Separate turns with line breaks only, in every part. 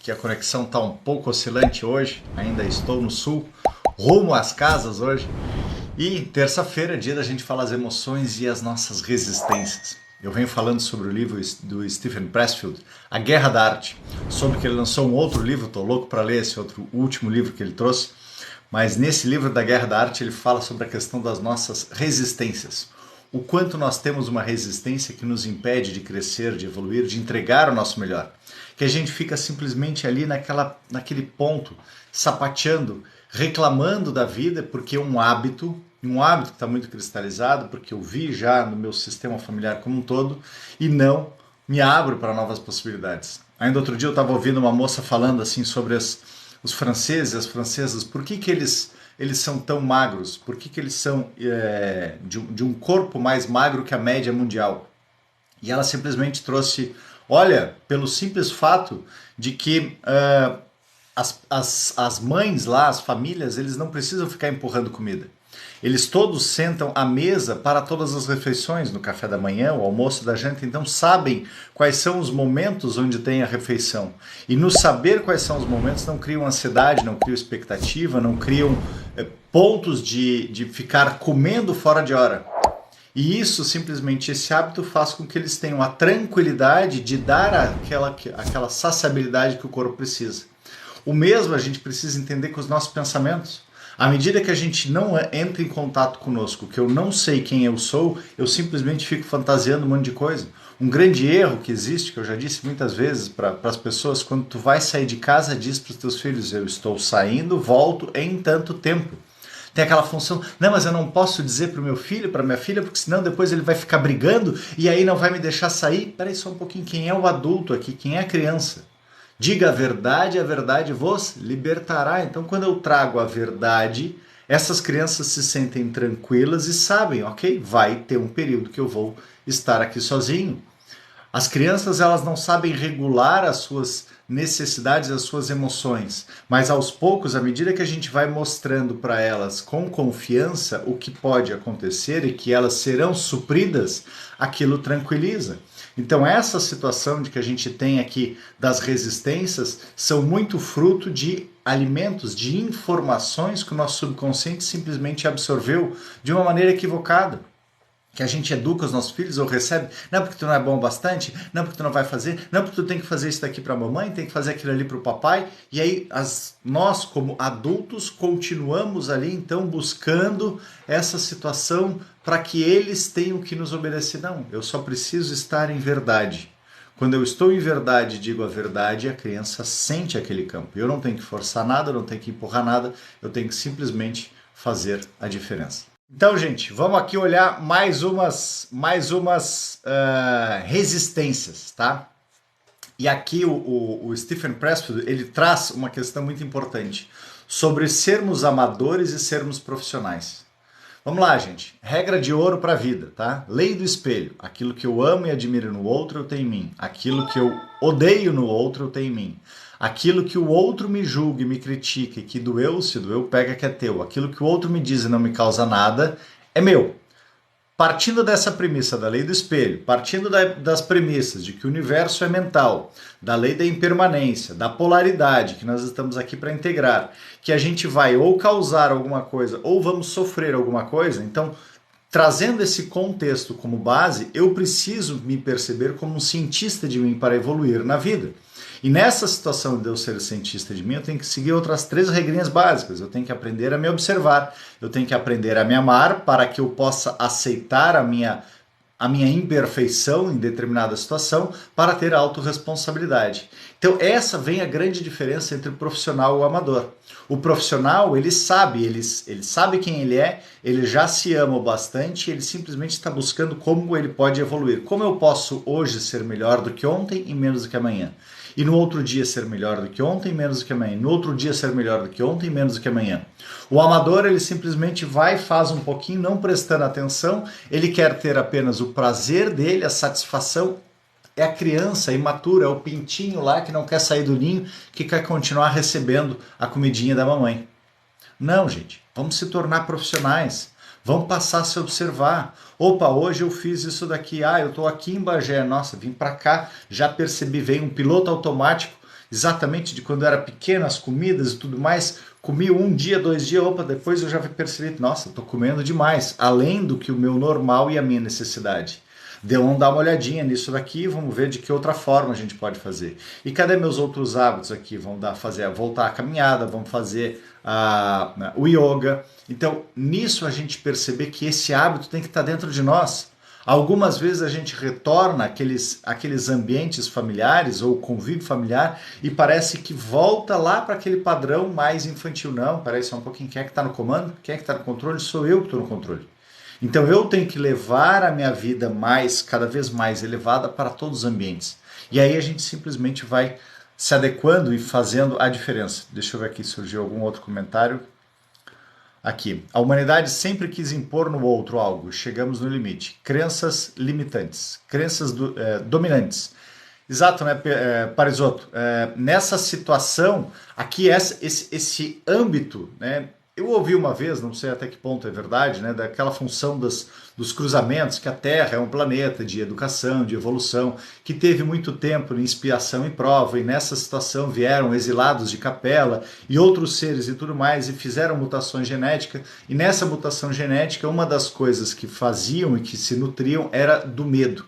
que a conexão está um pouco oscilante hoje, ainda estou no sul, rumo às casas hoje. E terça-feira é dia da gente falar as emoções e as nossas resistências. Eu venho falando sobre o livro do Stephen Pressfield, A Guerra da Arte, sobre que ele lançou um outro livro, estou louco para ler esse outro último livro que ele trouxe, mas nesse livro da Guerra da Arte ele fala sobre a questão das nossas resistências. O quanto nós temos uma resistência que nos impede de crescer, de evoluir, de entregar o nosso melhor. Que a gente fica simplesmente ali naquele ponto, sapateando, reclamando da vida, porque é um hábito que está muito cristalizado, porque eu vi já no meu sistema familiar como um todo, e não me abro para novas possibilidades. Ainda outro dia eu estava ouvindo uma moça falando assim sobre os franceses e as francesas, por que eles são tão magros, por que eles são de um corpo mais magro que a média mundial. E ela simplesmente trouxe, olha, pelo simples fato de que as mães lá, as famílias, eles não precisam ficar empurrando comida. Eles todos sentam à mesa para todas as refeições, no café da manhã, o almoço da janta, então sabem quais são os momentos onde tem a refeição. E no saber quais são os momentos não criam ansiedade, não criam expectativa, não criam pontos de ficar comendo fora de hora. E isso, simplesmente, esse hábito faz com que eles tenham a tranquilidade de dar aquela saciabilidade que o corpo precisa. O mesmo a gente precisa entender com os nossos pensamentos. À medida que a gente não entra em contato conosco, que eu não sei quem eu sou, eu simplesmente fico fantasiando um monte de coisa. Um grande erro que existe, que eu já disse muitas vezes para as pessoas, quando tu vai sair de casa, diz para os teus filhos, eu estou saindo, volto em tanto tempo. Tem aquela função, não, mas eu não posso dizer para o meu filho, para minha filha, porque senão depois ele vai ficar brigando e aí não vai me deixar sair. Peraí só um pouquinho, quem é o adulto aqui, quem é a criança? Diga a verdade vos libertará. Então, quando eu trago a verdade, essas crianças se sentem tranquilas e sabem, ok, vai ter um período que eu vou estar aqui sozinho. As crianças, elas não sabem regular as suas necessidades, as suas emoções, mas aos poucos, à medida que a gente vai mostrando para elas com confiança o que pode acontecer e que elas serão supridas, aquilo tranquiliza. Então essa situação de que a gente tem aqui das resistências são muito fruto de alimentos, de informações que o nosso subconsciente simplesmente absorveu de uma maneira equivocada. Que a gente educa os nossos filhos ou recebe, não porque tu não é bom o bastante, não porque tu não vai fazer, não porque tu tem que fazer isso daqui para a mamãe, tem que fazer aquilo ali para o papai, e aí nós como adultos continuamos ali então buscando essa situação para que eles tenham que nos obedecer. Não, eu só preciso estar em verdade. Quando eu estou em verdade e digo a verdade, a criança sente aquele campo. Eu não tenho que forçar nada, eu não tenho que empurrar nada, eu tenho que simplesmente fazer a diferença. Então, gente, vamos aqui olhar mais umas resistências, tá? E aqui o Stephen Pressfield, ele traz uma questão muito importante sobre sermos amadores e sermos profissionais. Vamos lá, gente. Regra de ouro para a vida, tá? Lei do espelho. Aquilo que eu amo e admiro no outro, eu tenho em mim. Aquilo que eu odeio no outro, eu tenho em mim. Aquilo que o outro me julga e me critica e que doeu, se doeu, pega que é teu. Aquilo que o outro me diz e não me causa nada, é meu. Partindo dessa premissa da lei do espelho, partindo das premissas de que o universo é mental, da lei da impermanência, da polaridade que nós estamos aqui para integrar, que a gente vai ou causar alguma coisa ou vamos sofrer alguma coisa, então, trazendo esse contexto como base, eu preciso me perceber como um cientista de mim para evoluir na vida. E nessa situação de eu ser cientista de mim, eu tenho que seguir outras 3 regrinhas básicas. Eu tenho que aprender a me observar, eu tenho que aprender a me amar para que eu possa aceitar a minha imperfeição em determinada situação para ter autorresponsabilidade. Então essa vem a grande diferença entre o profissional e o amador. O profissional, ele sabe quem ele é, ele já se ama bastante, ele simplesmente está buscando como ele pode evoluir. Como eu posso hoje ser melhor do que ontem e menos do que amanhã? E no outro dia ser melhor do que ontem, menos do que amanhã. No outro dia ser melhor do que ontem, menos do que amanhã. O amador, ele simplesmente vai, faz um pouquinho, não prestando atenção, ele quer ter apenas o prazer dele, a satisfação. É a criança imatura, é o pintinho lá que não quer sair do ninho, que quer continuar recebendo a comidinha da mamãe. Não, gente, vamos se tornar profissionais. Vamos passar a se observar. Opa, hoje eu fiz isso daqui. Eu estou aqui em Bagé. Nossa, vim para cá, já percebi, veio um piloto automático exatamente de quando eu era pequeno, as comidas e tudo mais, comi um dia, 2 dias, opa, depois eu já percebi, nossa, estou comendo demais, além do que o meu normal e a minha necessidade. Vamos dar uma olhadinha nisso daqui, vamos ver de que outra forma a gente pode fazer. E cadê meus outros hábitos aqui? Vamos voltar à caminhada, vamos fazer o yoga. Então, nisso a gente perceber que esse hábito tem que estar dentro de nós. Algumas vezes a gente retorna aqueles ambientes familiares ou convívio familiar e parece que volta lá para aquele padrão mais infantil. Não, parece um pouquinho, quem é que está no comando? Quem é que está no controle? Sou eu que estou no controle. Então eu tenho que levar a minha vida cada vez mais elevada para todos os ambientes. E aí a gente simplesmente vai se adequando e fazendo a diferença. Deixa eu ver aqui se surgiu algum outro comentário. Aqui, a humanidade sempre quis impor no outro algo, chegamos no limite. Crenças limitantes, crenças dominantes. Exato, né, Parisotto? Nessa situação, aqui esse âmbito, né, eu ouvi uma vez, não sei até que ponto é verdade, né, daquela função dos cruzamentos, que a Terra é um planeta de educação, de evolução, que teve muito tempo em expiação e prova, e nessa situação vieram exilados de capela e outros seres e tudo mais, e fizeram mutações genéticas, e nessa mutação genética, uma das coisas que faziam e que se nutriam era do medo,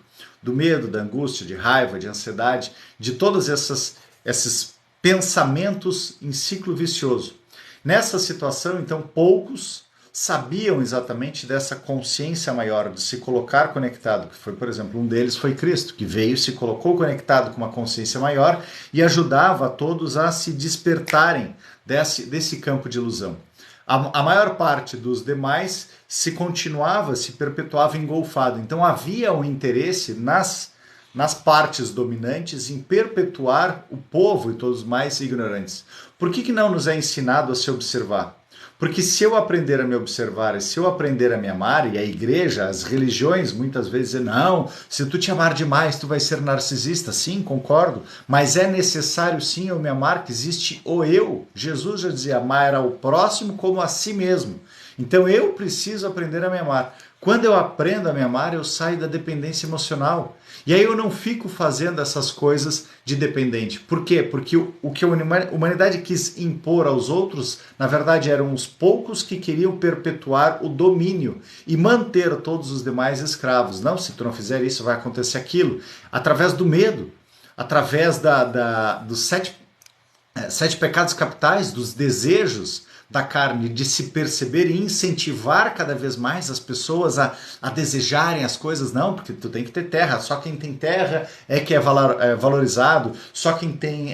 da angústia, de raiva, de ansiedade, de todos esses pensamentos em ciclo vicioso. Nessa situação, então, poucos sabiam exatamente dessa consciência maior, de se colocar conectado, que foi, por exemplo, um deles foi Cristo, que veio, se colocou conectado com uma consciência maior e ajudava a todos a se despertarem desse campo de ilusão. A maior parte dos demais se perpetuava engolfado. Então havia um interesse nas partes dominantes em perpetuar o povo e todos os mais ignorantes. Por que não nos é ensinado a se observar? Porque se eu aprender a me observar e se eu aprender a me amar, e a igreja, as religiões muitas vezes dizem, não, se tu te amar demais tu vai ser narcisista. Sim, concordo, mas é necessário sim eu me amar, que existe o eu. Jesus já dizia, amar ao próximo como a si mesmo. Então eu preciso aprender a me amar. Quando eu aprendo a me amar, eu saio da dependência emocional. E aí eu não fico fazendo essas coisas de dependente. Por quê? Porque o que a humanidade quis impor aos outros, na verdade, eram os poucos que queriam perpetuar o domínio e manter todos os demais escravos. Não, se tu não fizer isso, vai acontecer aquilo. Através do medo, através dos sete pecados capitais, dos desejos da carne, de se perceber e incentivar cada vez mais as pessoas a desejarem as coisas. Não, porque tu tem que ter terra, só quem tem terra é que é valorizado, só quem tem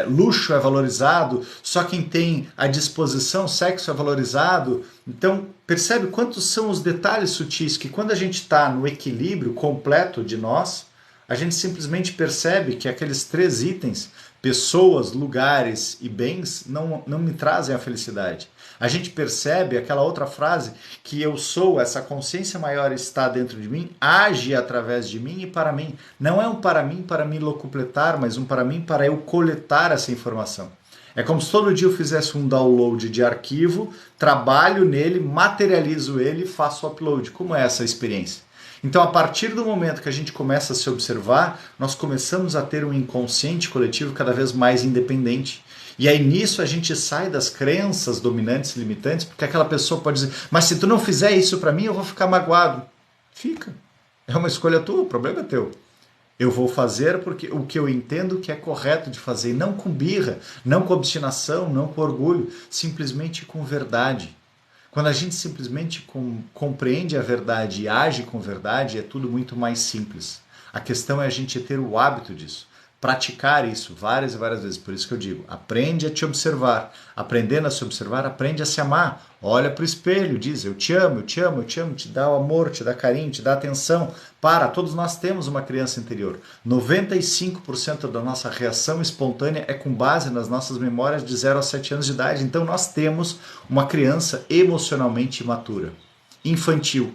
luxo é valorizado, só quem tem a disposição, sexo é valorizado. Então, percebe quantos são os detalhes sutis que quando a gente está no equilíbrio completo de nós, a gente simplesmente percebe que aqueles 3 itens, pessoas, lugares e bens, não me trazem a felicidade. A gente percebe aquela outra frase, que eu sou, essa consciência maior está dentro de mim, age através de mim e para mim. Não é um para mim para me locupletar, mas um para mim para eu coletar essa informação. É como se todo dia eu fizesse um download de arquivo, trabalho nele, materializo ele e faço o upload. Como é essa experiência? Então, a partir do momento que a gente começa a se observar, nós começamos a ter um inconsciente coletivo cada vez mais independente. E aí nisso a gente sai das crenças dominantes e limitantes, porque aquela pessoa pode dizer, mas se tu não fizer isso para mim, eu vou ficar magoado. Fica. É uma escolha tua, o problema é teu. Eu vou fazer porque o que eu entendo que é correto de fazer, não com birra, não com obstinação, não com orgulho, simplesmente com verdade. Quando a gente simplesmente compreende a verdade e age com verdade, é tudo muito mais simples. A questão é a gente ter o hábito disso, praticar isso várias e várias vezes. Por isso que eu digo, aprende a te observar. Aprendendo a se observar, aprende a se amar. Olha para o espelho, diz, eu te amo, eu te amo, eu te amo, te dá o amor, te dá carinho, te dá atenção. Todos nós temos uma criança interior. 95% da nossa reação espontânea é com base nas nossas memórias de 0 a 7 anos de idade. Então nós temos uma criança emocionalmente imatura, infantil.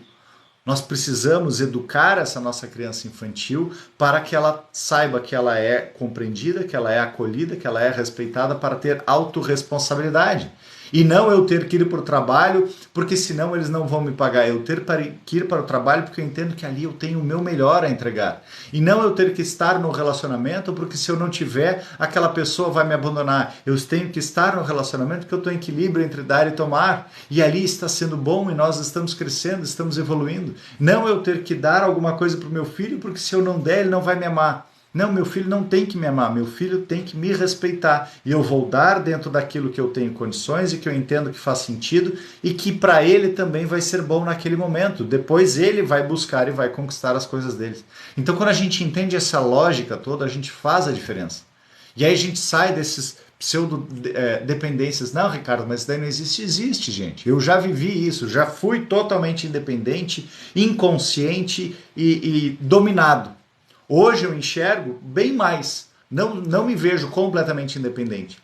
Nós precisamos educar essa nossa criança infantil para que ela saiba que ela é compreendida, que ela é acolhida, que ela é respeitada, para ter autorresponsabilidade. E não eu ter que ir para o trabalho, porque senão eles não vão me pagar. Eu ter que ir para o trabalho porque eu entendo que ali eu tenho o meu melhor a entregar. E não eu ter que estar no relacionamento, porque se eu não tiver, aquela pessoa vai me abandonar. Eu tenho que estar no relacionamento porque eu estou em equilíbrio entre dar e tomar. E ali está sendo bom e nós estamos crescendo, estamos evoluindo. Não eu ter que dar alguma coisa para o meu filho, porque se eu não der, ele não vai me amar. Não, meu filho não tem que me amar, meu filho tem que me respeitar. E eu vou dar dentro daquilo que eu tenho condições e que eu entendo que faz sentido e que para ele também vai ser bom naquele momento. Depois ele vai buscar e vai conquistar as coisas dele. Então quando a gente entende essa lógica toda, a gente faz a diferença. E aí a gente sai desses pseudo-dependências. Não, Ricardo, mas isso daí não existe. Existe, gente. Eu já vivi isso, já fui totalmente independente, inconsciente e dominado. Hoje eu enxergo bem mais. Não me vejo completamente independente,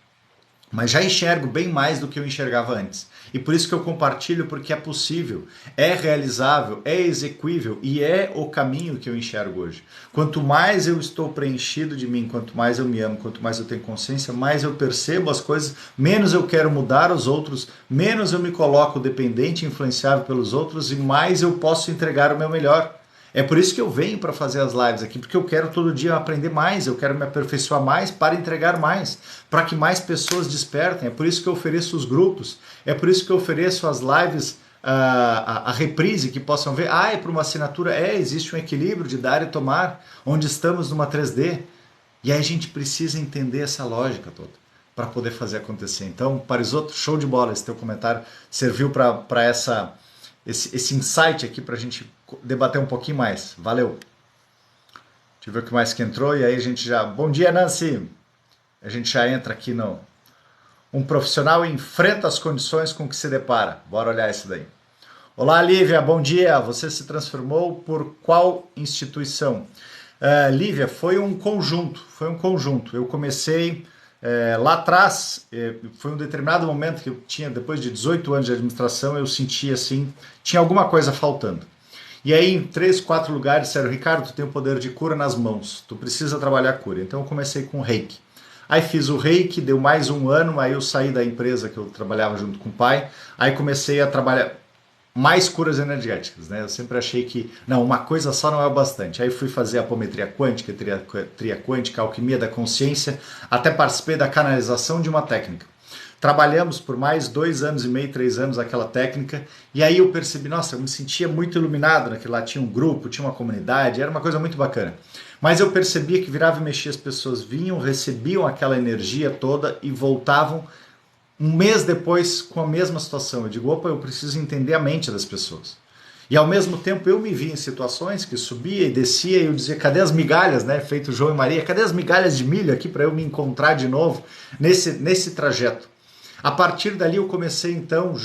mas já enxergo bem mais do que eu enxergava antes. E por isso que eu compartilho, porque é possível, é realizável, é execuível e é o caminho que eu enxergo hoje. Quanto mais eu estou preenchido de mim, quanto mais eu me amo, quanto mais eu tenho consciência, mais eu percebo as coisas, menos eu quero mudar os outros, menos eu me coloco dependente e influenciável pelos outros e mais eu posso entregar o meu melhor. É por isso que eu venho para fazer as lives aqui, porque eu quero todo dia aprender mais, eu quero me aperfeiçoar mais para entregar mais, para que mais pessoas despertem. É por isso que eu ofereço os grupos, é por isso que eu ofereço as lives, a reprise, que possam ver. É para uma assinatura, existe um equilíbrio de dar e tomar, onde estamos numa 3D. E aí a gente precisa entender essa lógica toda para poder fazer acontecer. Então, Parisotto, show de bola, esse teu comentário serviu para esse insight aqui para a gente debater um pouquinho mais. Valeu! Deixa eu ver o que mais que entrou e aí a gente já... Bom dia, Nancy! A gente já entra aqui no... Um profissional enfrenta as condições com que se depara. Bora olhar isso daí. Olá, Lívia, bom dia! Você se transformou por qual instituição? Lívia, foi um conjunto. Eu comecei... lá atrás, foi um determinado momento que eu tinha, depois de 18 anos de administração, eu sentia assim, tinha alguma coisa faltando. E aí em 3, 4 lugares disseram, Ricardo, tu tem o poder de cura nas mãos, tu precisa trabalhar a cura. Então eu comecei com o reiki. Aí fiz o reiki, deu mais um ano, aí eu saí da empresa que eu trabalhava junto com o pai, aí comecei a trabalhar mais curas energéticas, né? Eu sempre achei que, não, uma coisa só não é o bastante. Aí fui fazer apometria quântica, tria quântica, alquimia da consciência, até participei da canalização de uma técnica. Trabalhamos por mais 2 anos e meio, 3 anos aquela técnica, e aí eu percebi, nossa, eu me sentia muito iluminado naquilo lá, tinha um grupo, tinha uma comunidade, era uma coisa muito bacana. Mas eu percebia que virava e mexia, as pessoas vinham, recebiam aquela energia toda e voltavam um mês depois com a mesma situação. Eu digo, opa, eu preciso entender a mente das pessoas. E ao mesmo tempo eu me vi em situações que subia e descia e eu dizia, cadê as migalhas, né? Feito João e Maria, cadê as migalhas de milho aqui para eu me encontrar de novo nesse trajeto? A partir dali eu comecei então,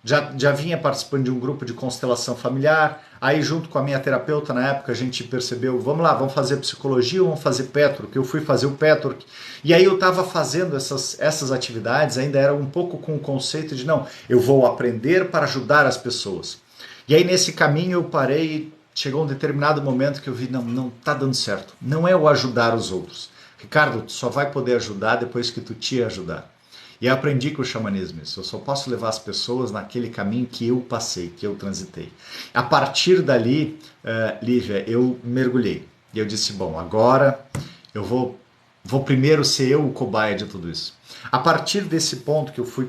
já vinha participando de um grupo de constelação familiar, aí junto com a minha terapeuta na época a gente percebeu, vamos lá, vamos fazer psicologia ou vamos fazer Petwork? Eu fui fazer o Petwork, e aí eu estava fazendo essas atividades, ainda era um pouco com o conceito de não, eu vou aprender para ajudar as pessoas. E aí nesse caminho eu parei, chegou um determinado momento que eu vi, não está dando certo, não é o ajudar os outros. Ricardo, tu só vai poder ajudar depois que tu te ajudar. E eu aprendi com o xamanismo isso. Eu só posso levar as pessoas naquele caminho que eu passei, que eu transitei. A partir dali, Lívia, eu mergulhei. E eu disse, bom, agora eu vou primeiro ser eu o cobaia de tudo isso. A partir desse ponto que eu fui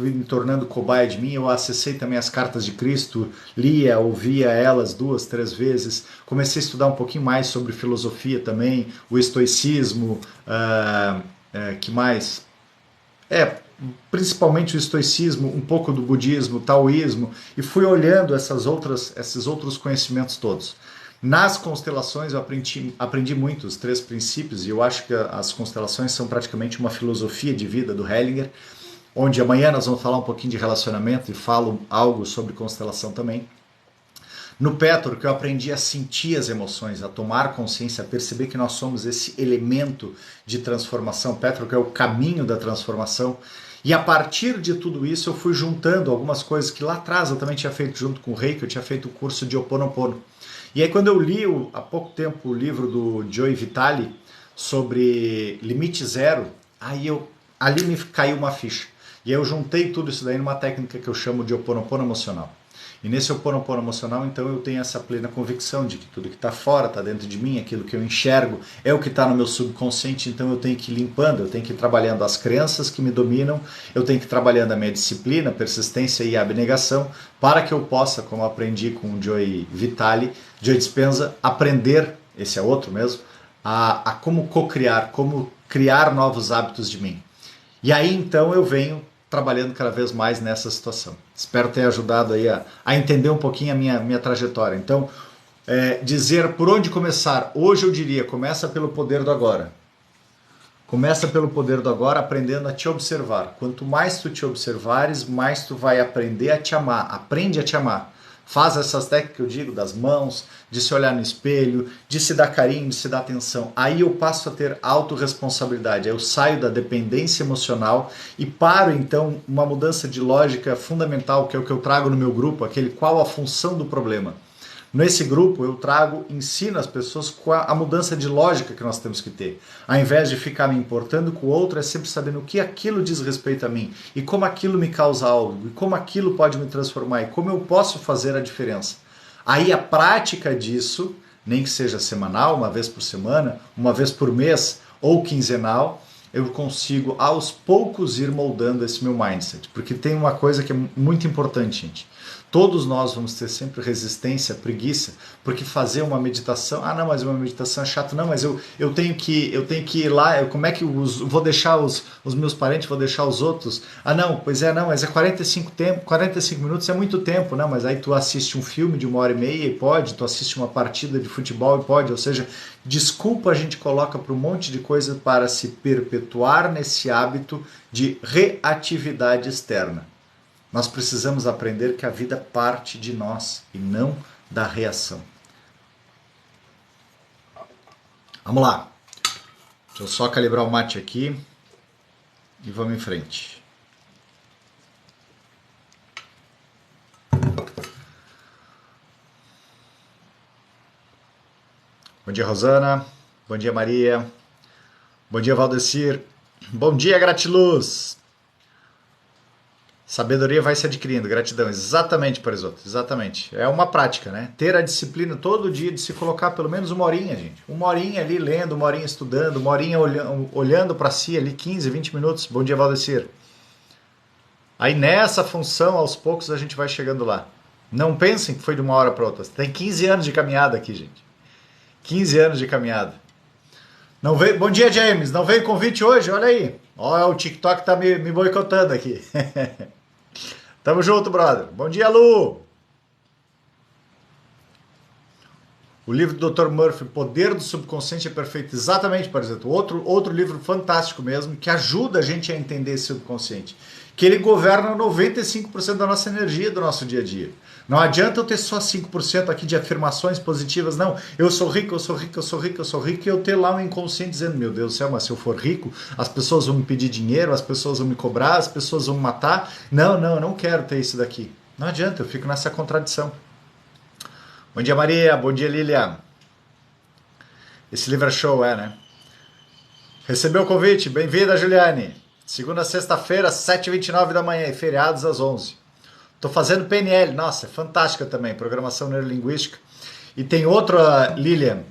me tornando cobaia de mim, eu acessei também as cartas de Cristo, lia, ouvia elas 2, 3 vezes, comecei a estudar um pouquinho mais sobre filosofia também, o estoicismo, que mais... principalmente o estoicismo, um pouco do budismo, o taoísmo, e fui olhando esses outros conhecimentos todos. Nas constelações eu aprendi muito os 3 princípios, e eu acho que as constelações são praticamente uma filosofia de vida do Hellinger, onde amanhã nós vamos falar um pouquinho de relacionamento e falo algo sobre constelação também. No Petwork eu aprendi a sentir as emoções, a tomar consciência, a perceber que nós somos esse elemento de transformação. Petwork é o caminho da transformação. E a partir de tudo isso eu fui juntando algumas coisas que lá atrás eu também tinha feito junto com o Reiki, eu tinha feito o curso de Ho Oponopono. E aí quando eu li há pouco tempo o livro do Joe Vitale sobre limite zero, ali me caiu uma ficha. E eu juntei tudo isso daí numa técnica que eu chamo de Ho Oponopono emocional. E nesse Ho Oponopono emocional, então, eu tenho essa plena convicção de que tudo que está fora está dentro de mim, aquilo que eu enxergo é o que está no meu subconsciente, então eu tenho que ir limpando, eu tenho que ir trabalhando as crenças que me dominam, eu tenho que ir trabalhando a minha disciplina, persistência e abnegação, para que eu possa, como aprendi com o Joe Dispenza, aprender, esse é outro mesmo, a como co-criar, como criar novos hábitos de mim. E aí, então, eu venho trabalhando cada vez mais nessa situação. Espero ter ajudado aí a entender um pouquinho a minha trajetória. Então, dizer por onde começar. Hoje eu diria, começa pelo poder do agora. Começa pelo poder do agora, aprendendo a te observar. Quanto mais tu te observares, mais tu vai aprender a te amar. Aprende a te amar. Faz essas técnicas que eu digo, das mãos, de se olhar no espelho, de se dar carinho, de se dar atenção. Aí eu passo a ter autorresponsabilidade. Aí eu saio da dependência emocional e paro, então, uma mudança de lógica fundamental, que é o que eu trago no meu grupo, aquele qual a função do problema. Nesse grupo eu ensino as pessoas a mudança de lógica que nós temos que ter. Ao invés de ficar me importando com o outro, é sempre sabendo o que aquilo diz respeito a mim, e como aquilo me causa algo, e como aquilo pode me transformar, e como eu posso fazer a diferença. Aí a prática disso, nem que seja semanal, uma vez por semana, uma vez por mês, ou quinzenal, eu consigo aos poucos ir moldando esse meu mindset. Porque tem uma coisa que é muito importante, gente. Todos nós vamos ter sempre resistência, preguiça, porque fazer uma meditação, não, mas uma meditação é chato, não, mas eu tenho que ir lá, como é que vou deixar os meus parentes, vou deixar os outros? Não, mas é 45 minutos é muito tempo, não, mas aí tu assiste um filme de 1h30 e pode, tu assiste uma partida de futebol e pode, ou seja, desculpa a gente coloca para um monte de coisa para se perpetuar nesse hábito de reatividade externa. Nós precisamos aprender que a vida parte de nós e não da reação. Vamos lá. Deixa eu só calibrar o mate aqui e vamos em frente. Bom dia, Rosana. Bom dia, Maria. Bom dia, Valdecir. Bom dia, Gratiluz. Sabedoria vai se adquirindo, gratidão. Exatamente, Parisoto, exatamente. É uma prática, né? Ter a disciplina todo dia de se colocar pelo menos 1 horinha, gente. 1 horinha ali lendo, 1 horinha estudando, 1 horinha olhando para si ali, 15, 20 minutos. Bom dia, Valdecir. Aí nessa função, aos poucos, a gente vai chegando lá. Não pensem que foi de uma hora para outra. Tem 15 anos de caminhada aqui, gente. 15 anos de caminhada. Não veio... Bom dia, James. Não veio convite hoje? Olha aí. Olha, o TikTok tá me boicotando aqui. Tamo junto, brother. Bom dia, Lu. O livro do Dr. Murphy, Poder do Subconsciente é Perfeito. Exatamente, por exemplo. Outro livro fantástico mesmo, que ajuda a gente a entender esse subconsciente. Que ele governa 95% da nossa energia do nosso dia a dia. Não adianta eu ter só 5% aqui de afirmações positivas, não. Eu sou rico, eu sou rico, eu sou rico, eu sou rico, e eu ter lá um inconsciente dizendo, meu Deus do céu, mas se eu for rico, as pessoas vão me pedir dinheiro, as pessoas vão me cobrar, as pessoas vão me matar. Não, eu não quero ter isso daqui. Não adianta, eu fico nessa contradição. Bom dia, Maria. Bom dia, Lilian. Esse livro é show, né? Recebeu o convite? Bem-vinda, Juliane. Segunda a sexta-feira, 7h29 da manhã, e feriados às 11h. Estou fazendo PNL, nossa, é fantástica também, programação neurolinguística. E tem outra, Lilian,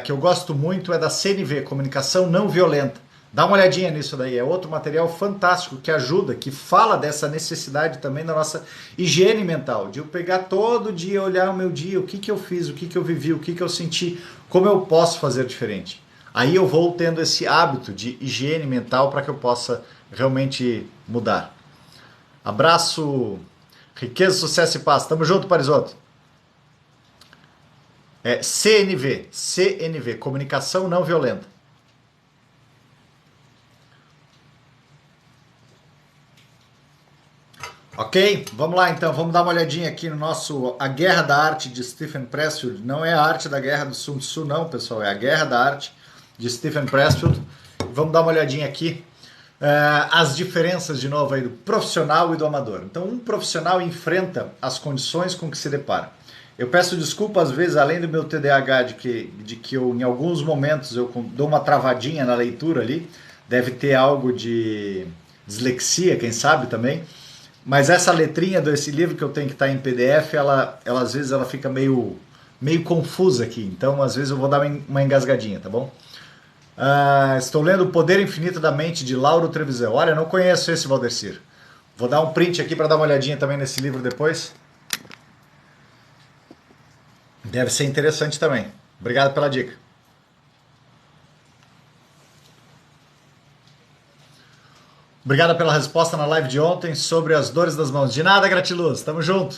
que eu gosto muito, é da CNV, Comunicação Não Violenta. Dá uma olhadinha nisso daí, é outro material fantástico que ajuda, que fala dessa necessidade também da nossa higiene mental, de eu pegar todo dia, olhar o meu dia, o que eu fiz, o que eu vivi, o que eu senti, como eu posso fazer diferente. Aí eu vou tendo esse hábito de higiene mental para que eu possa realmente mudar. Abraço, riqueza, sucesso e paz. Tamo junto, Parisoto. CNV, Comunicação Não Violenta. Ok? Vamos lá então, vamos dar uma olhadinha aqui no nosso A Guerra da Arte de Stephen Pressfield. Não é a arte da guerra do Sun Tzu não, pessoal, é A Guerra da Arte de Stephen Pressfield. Vamos dar uma olhadinha aqui. As diferenças de novo aí do profissional e do amador. Então um profissional enfrenta as condições com que se depara. Eu peço desculpa às vezes, além do meu TDAH, de que eu em alguns momentos eu dou uma travadinha na leitura ali, deve ter algo de dislexia, quem sabe também. Mas essa letrinha desse livro que eu tenho que estar em PDF, ela às vezes ela fica meio confusa aqui. Então, às vezes eu vou dar uma engasgadinha, tá bom? Estou lendo O Poder Infinito da Mente, de Lauro Trevisan. Olha, não conheço esse, Valdecir. Vou dar um print aqui para dar uma olhadinha também nesse livro depois. Deve ser interessante também. Obrigado pela dica. Obrigado pela resposta na live de ontem sobre as dores das mãos. De nada, Gratiluz. Tamo junto.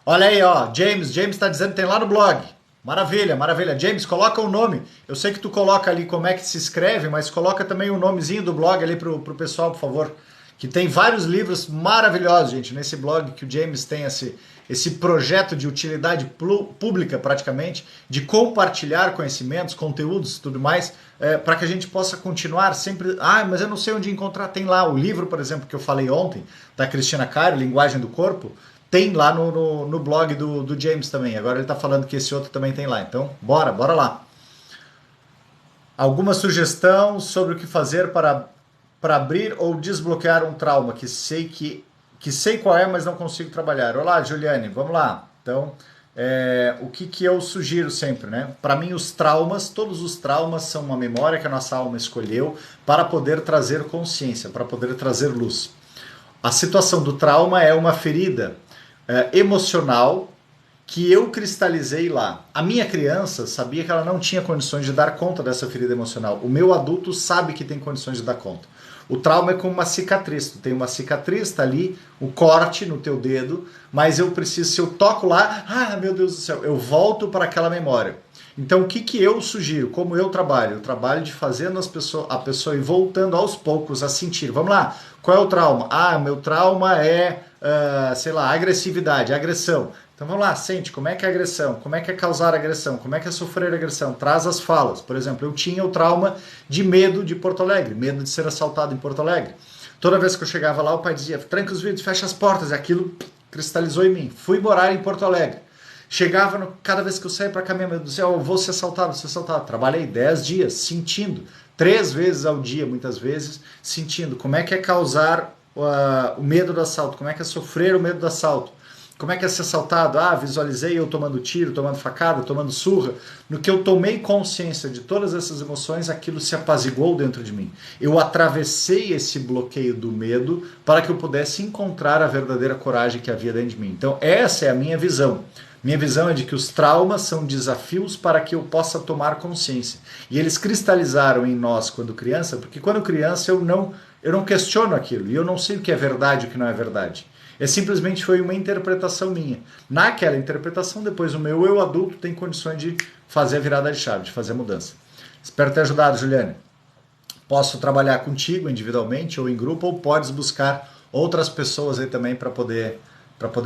Olha aí, ó. James está dizendo que tem lá no blog. Maravilha, maravilha. James, coloca o nome. Eu sei que tu coloca ali como é que se escreve, mas coloca também o nomezinho do blog ali pro pessoal, por favor. Que tem vários livros maravilhosos, gente, nesse blog que o James tem esse projeto de utilidade pública, praticamente, de compartilhar conhecimentos, conteúdos e tudo mais, para que a gente possa continuar sempre... mas eu não sei onde encontrar. Tem lá o livro, por exemplo, que eu falei ontem, da Cristina Cairo, Linguagem do Corpo, tem lá no blog do James também. Agora ele está falando que esse outro também tem lá. Então, bora lá. Alguma sugestão sobre o que fazer para abrir ou desbloquear um trauma que sei qual é, mas não consigo trabalhar? Olá, Juliane, vamos lá. Então, o que eu sugiro sempre, né? Para mim, todos os traumas são uma memória que a nossa alma escolheu para poder trazer consciência, para poder trazer luz. A situação do trauma é uma ferida emocional que eu cristalizei lá. A minha criança sabia que ela não tinha condições de dar conta dessa ferida emocional. O meu adulto sabe que tem condições de dar conta. O trauma é como uma cicatriz. Tu tem uma cicatriz, tá ali, um corte no teu dedo, mas eu preciso, se eu toco lá, meu Deus do céu, eu volto para aquela memória. Então, o que eu sugiro? Como eu trabalho? Eu trabalho de fazendo a pessoa ir voltando aos poucos a sentir. Vamos lá, qual é o trauma? Meu trauma é, agressividade, agressão. Então vamos lá, sente, como é que é agressão? Como é que é causar agressão? Como é que é sofrer agressão? Traz as falas. Por exemplo, eu tinha o trauma de medo de Porto Alegre, medo de ser assaltado em Porto Alegre. Toda vez que eu chegava lá, o pai dizia, tranca os vidros, fecha as portas. E aquilo cristalizou em mim. Fui morar em Porto Alegre. Chegava, cada vez que eu saía para caminhar, meu Deus do céu, eu vou ser assaltado, Trabalhei 10 dias, sentindo. 3 vezes ao dia, muitas vezes, sentindo. Como é que é causar o medo do assalto? Como é que é sofrer o medo do assalto? Como é que é ser assaltado? Visualizei eu tomando tiro, tomando facada, tomando surra. No que eu tomei consciência de todas essas emoções, aquilo se apaziguou dentro de mim. Eu atravessei esse bloqueio do medo para que eu pudesse encontrar a verdadeira coragem que havia dentro de mim. Então, essa é a minha visão. Minha visão é de que os traumas são desafios para que eu possa tomar consciência. E eles cristalizaram em nós quando criança, porque quando criança eu não questiono aquilo. E eu não sei o que é verdade e o que não é verdade. Simplesmente foi uma interpretação minha. Naquela interpretação, depois o meu eu adulto tem condições de fazer a virada de chave, de fazer a mudança. Espero ter ajudado, Juliane. Posso trabalhar contigo individualmente ou em grupo, ou podes buscar outras pessoas aí também para poder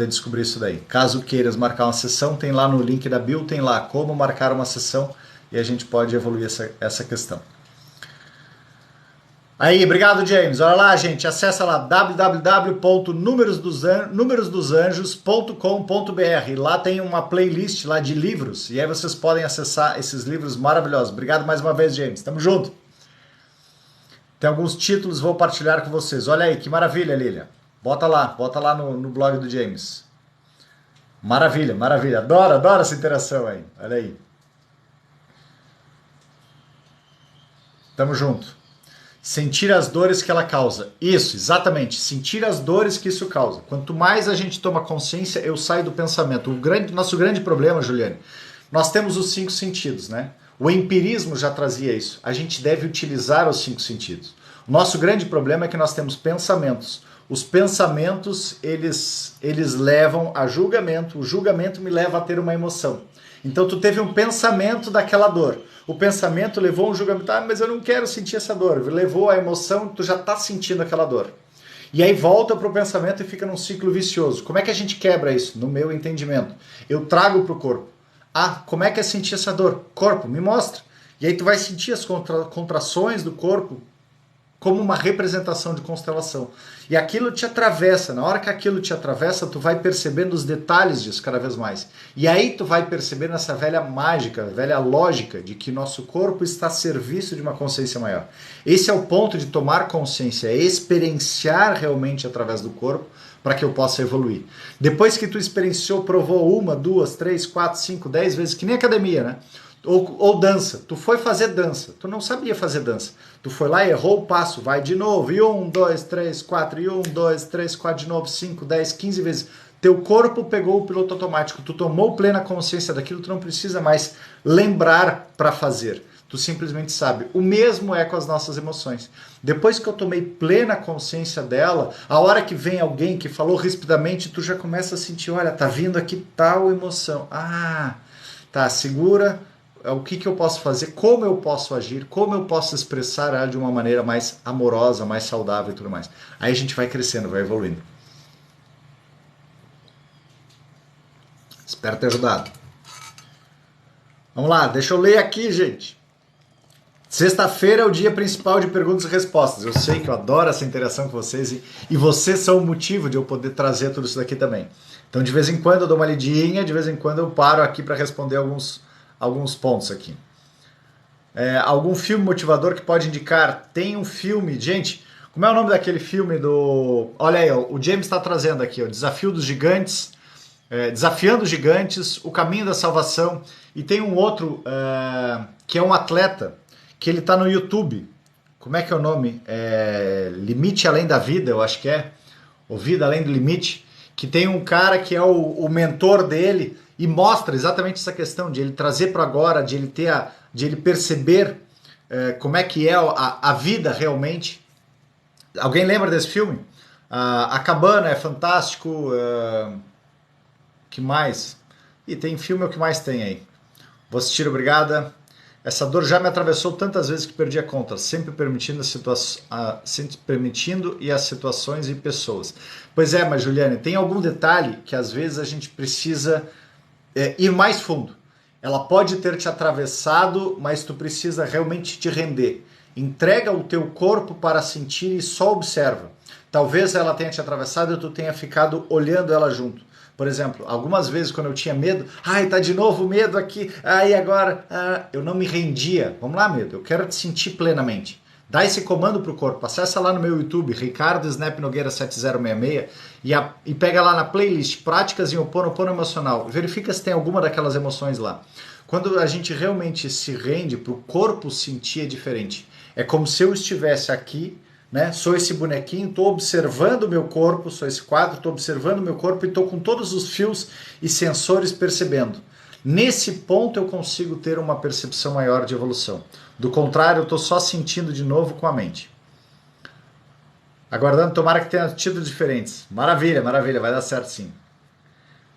descobrir isso daí. Caso queiras marcar uma sessão, tem lá no link da bio, tem lá como marcar uma sessão e a gente pode evoluir essa questão. Aí, obrigado, James. Olha lá, gente, acessa lá www.numerodosanjos.com.br. Lá tem uma playlist lá de livros e aí vocês podem acessar esses livros maravilhosos. Obrigado mais uma vez, James. Tamo junto. Tem alguns títulos, vou partilhar com vocês. Olha aí, que maravilha, Lilia. Bota lá no blog do James. Maravilha, maravilha. Adoro essa interação aí. Olha aí. Tamo junto. Sentir as dores que ela causa. Isso, exatamente. Sentir as dores que isso causa. Quanto mais a gente toma consciência, eu saio do pensamento. Nosso grande problema, Juliane, nós temos os 5 sentidos, né? O empirismo já trazia isso. A gente deve utilizar os 5 sentidos. O nosso grande problema é que nós temos pensamentos. Os pensamentos, eles levam a julgamento. O julgamento me leva a ter uma emoção. Então tu teve um pensamento daquela dor. O pensamento levou um julgamento, mas eu não quero sentir essa dor. Levou a emoção, tu já está sentindo aquela dor. E aí volta para o pensamento e fica num ciclo vicioso. Como é que a gente quebra isso? No meu entendimento. Eu trago para o corpo. Como é que é sentir essa dor? Corpo, me mostra. E aí tu vai sentir as contrações do corpo como uma representação de constelação. E aquilo te atravessa. Na hora que aquilo te atravessa, tu vai percebendo os detalhes disso cada vez mais. E aí tu vai percebendo essa velha mágica, velha lógica de que nosso corpo está a serviço de uma consciência maior. Esse é o ponto de tomar consciência, é experienciar realmente através do corpo para que eu possa evoluir. Depois que tu experienciou, provou 1, 2, 3, 4, 5, 10 vezes, que nem academia, né? Ou dança, tu foi fazer dança, tu não sabia fazer dança, tu foi lá e errou o passo, vai de novo, e 1, 2, 3, 4, e 1, 2, 3, 4 de novo, 5, 10, 15 vezes. Teu corpo pegou o piloto automático, tu tomou plena consciência daquilo, tu não precisa mais lembrar para fazer, tu simplesmente sabe. O mesmo é com as nossas emoções. Depois que eu tomei plena consciência dela, a hora que vem alguém que falou rispidamente, tu já começa a sentir, olha, tá vindo aqui tal emoção, tá, segura. O que eu posso fazer, como eu posso agir, como eu posso expressar ela de uma maneira mais amorosa, mais saudável e tudo mais. Aí a gente vai crescendo, vai evoluindo. Espero ter ajudado. Vamos lá, deixa eu ler aqui, gente. Sexta-feira é o dia principal de perguntas e respostas. Eu sei que eu adoro essa interação com vocês e vocês são o motivo de eu poder trazer tudo isso daqui também. Então, de vez em quando eu dou uma lidinha, de vez em quando eu paro aqui para responder alguns pontos aqui. Algum filme motivador que pode indicar? Tem um filme, gente, como é o nome daquele filme do... Olha aí, o James está trazendo aqui, o Desafio dos Gigantes, Desafiando os Gigantes, O Caminho da Salvação, e tem um outro que é um atleta, que ele está no YouTube. Como é que é o nome? Limite Além da Vida, eu acho que é, ou Vida Além do Limite, que tem um cara que é o mentor dele, e mostra exatamente essa questão de ele trazer para agora, de ele perceber como é que é a vida realmente. Alguém lembra desse filme? A Cabana é fantástico. Que mais? E tem filme, é o que mais tem aí. Vou assistir, obrigada. Essa dor já me atravessou tantas vezes que perdi a conta, sempre permitindo e as situações e pessoas. Pois é, mas Juliane, tem algum detalhe que às vezes a gente precisa ir mais fundo. Ela pode ter te atravessado, mas tu precisa realmente te render. Entrega o teu corpo para sentir e só observa. Talvez ela tenha te atravessado e tu tenha ficado olhando ela junto. Por exemplo, algumas vezes quando eu tinha medo, tá de novo medo aqui, agora, eu não me rendia. Vamos lá, medo, eu quero te sentir plenamente. Dá esse comando para o corpo, acessa lá no meu YouTube, Ricardo Snap Nogueira 7066, e pega lá na playlist Práticas em Ho'oponopono Emocional, verifica se tem alguma daquelas emoções lá. Quando a gente realmente se rende para o corpo sentir, é diferente. É como se eu estivesse aqui, né? Sou esse bonequinho, estou observando o meu corpo, sou esse quadro, estou observando o meu corpo e estou com todos os fios e sensores percebendo. Nesse ponto eu consigo ter uma percepção maior de evolução. Do contrário, eu estou só sentindo de novo com a mente. Aguardando, tomara que tenha títulos diferentes. Maravilha, maravilha, vai dar certo sim.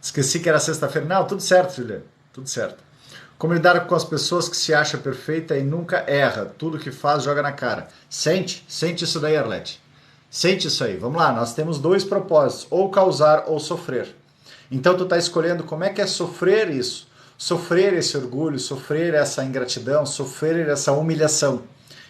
Esqueci que era sexta-feira. Não, tudo certo, Juliana, tudo certo. Como lidar com as pessoas que se acha perfeita e nunca erra. Tudo que faz, joga na cara. Sente isso daí, Arlete. Sente isso aí. Vamos lá, nós temos 2 propósitos. Ou causar ou sofrer. Então tu está escolhendo como é que é sofrer isso. Sofrer esse orgulho, sofrer essa ingratidão, sofrer essa humilhação.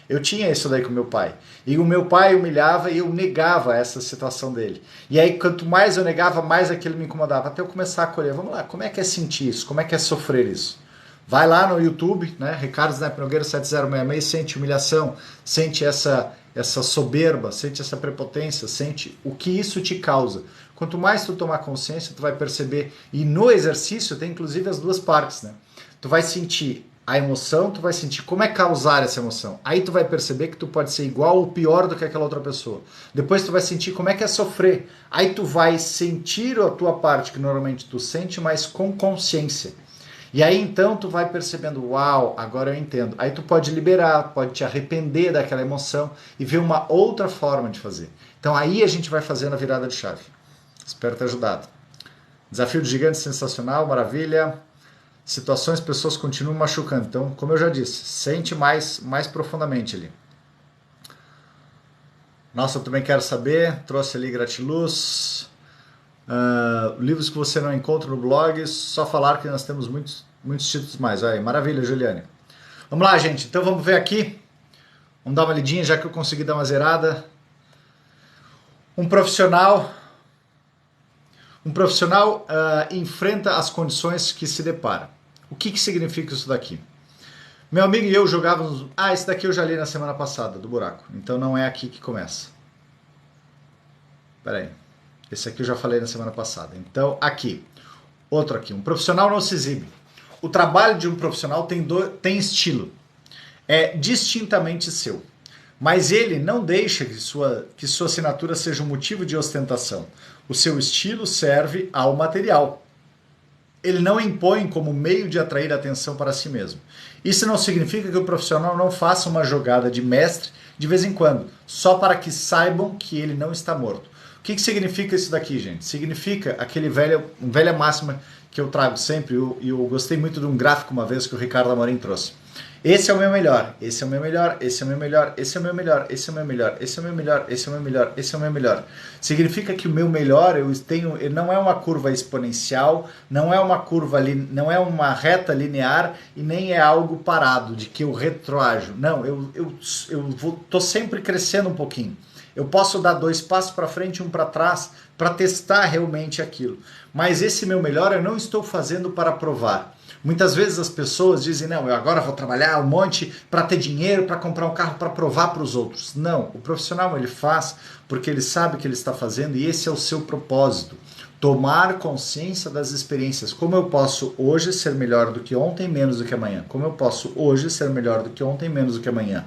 Eu tinha isso daí com meu pai. E o meu pai humilhava e eu negava essa situação dele. E aí, quanto mais eu negava, mais aquilo me incomodava. Até eu começar a acolher. Vamos lá, como é que é sentir isso? Como é que é sofrer isso? Vai lá no YouTube, né? Ricardo Snap Nogueira 7066, sente humilhação, sente essa soberba, sente essa prepotência, sente o que isso te causa. Quanto mais tu tomar consciência, tu vai perceber. E no exercício tem inclusive as 2 partes, né? Tu vai sentir a emoção, tu vai sentir como é causar essa emoção. Aí tu vai perceber que tu pode ser igual ou pior do que aquela outra pessoa. Depois tu vai sentir como é que é sofrer. Aí tu vai sentir a tua parte que normalmente tu sente, mas com consciência. E aí então tu vai percebendo, uau, agora eu entendo. Aí tu pode liberar, pode te arrepender daquela emoção e ver uma outra forma de fazer. Então aí a gente vai fazendo a virada de chave. Espero ter ajudado. Desafio de gigante sensacional, maravilha. Situações, pessoas continuam machucando. Então, como eu já disse, sente mais profundamente ali. Nossa, eu também quero saber. Trouxe ali Gratiluz. Livros que você não encontra no blog, só falar que nós temos muitos títulos mais. Aí, maravilha, Juliane. Vamos lá, gente. Então vamos ver aqui Vamos dar uma lidinha, já que eu consegui dar uma zerada. Um profissional enfrenta as condições que se depara. O que significa isso daqui? Meu amigo e eu jogávamos... esse daqui eu já li na semana passada, do buraco. Então não é aqui que começa. Espera aí. Esse aqui eu já falei na semana passada. Então, aqui. Outro aqui. Um profissional não se exibe. O trabalho de um profissional tem estilo. É distintamente seu. Mas ele não deixa que sua assinatura seja um motivo de ostentação. O seu estilo serve ao material. Ele não impõe como meio de atrair atenção para si mesmo. Isso não significa que o profissional não faça uma jogada de mestre de vez em quando, só para que saibam que ele não está morto. O que significa isso daqui, gente? Significa aquele velha máxima que eu trago sempre, e eu gostei muito de um gráfico uma vez que o Ricardo Amorim trouxe. Esse é o meu melhor, esse é o meu melhor, esse é o meu melhor, esse é o meu melhor, esse é o meu melhor, esse é o meu melhor, esse é o meu melhor, esse é o meu melhor. Significa que o meu melhor ele não é uma curva exponencial, não é não é uma reta linear e nem é algo parado, de que eu retroajo. Não, eu tô sempre crescendo um pouquinho. Eu posso dar 2 passos para frente e 1 para trás para testar realmente aquilo. Mas esse meu melhor eu não estou fazendo para provar. Muitas vezes as pessoas dizem, não, eu agora vou trabalhar um monte para ter dinheiro, para comprar um carro, para provar para os outros. Não, o profissional ele faz porque ele sabe o que ele está fazendo e esse é o seu propósito. Tomar consciência das experiências. Como eu posso hoje ser melhor do que ontem, menos do que amanhã? Como eu posso hoje ser melhor do que ontem, menos do que amanhã?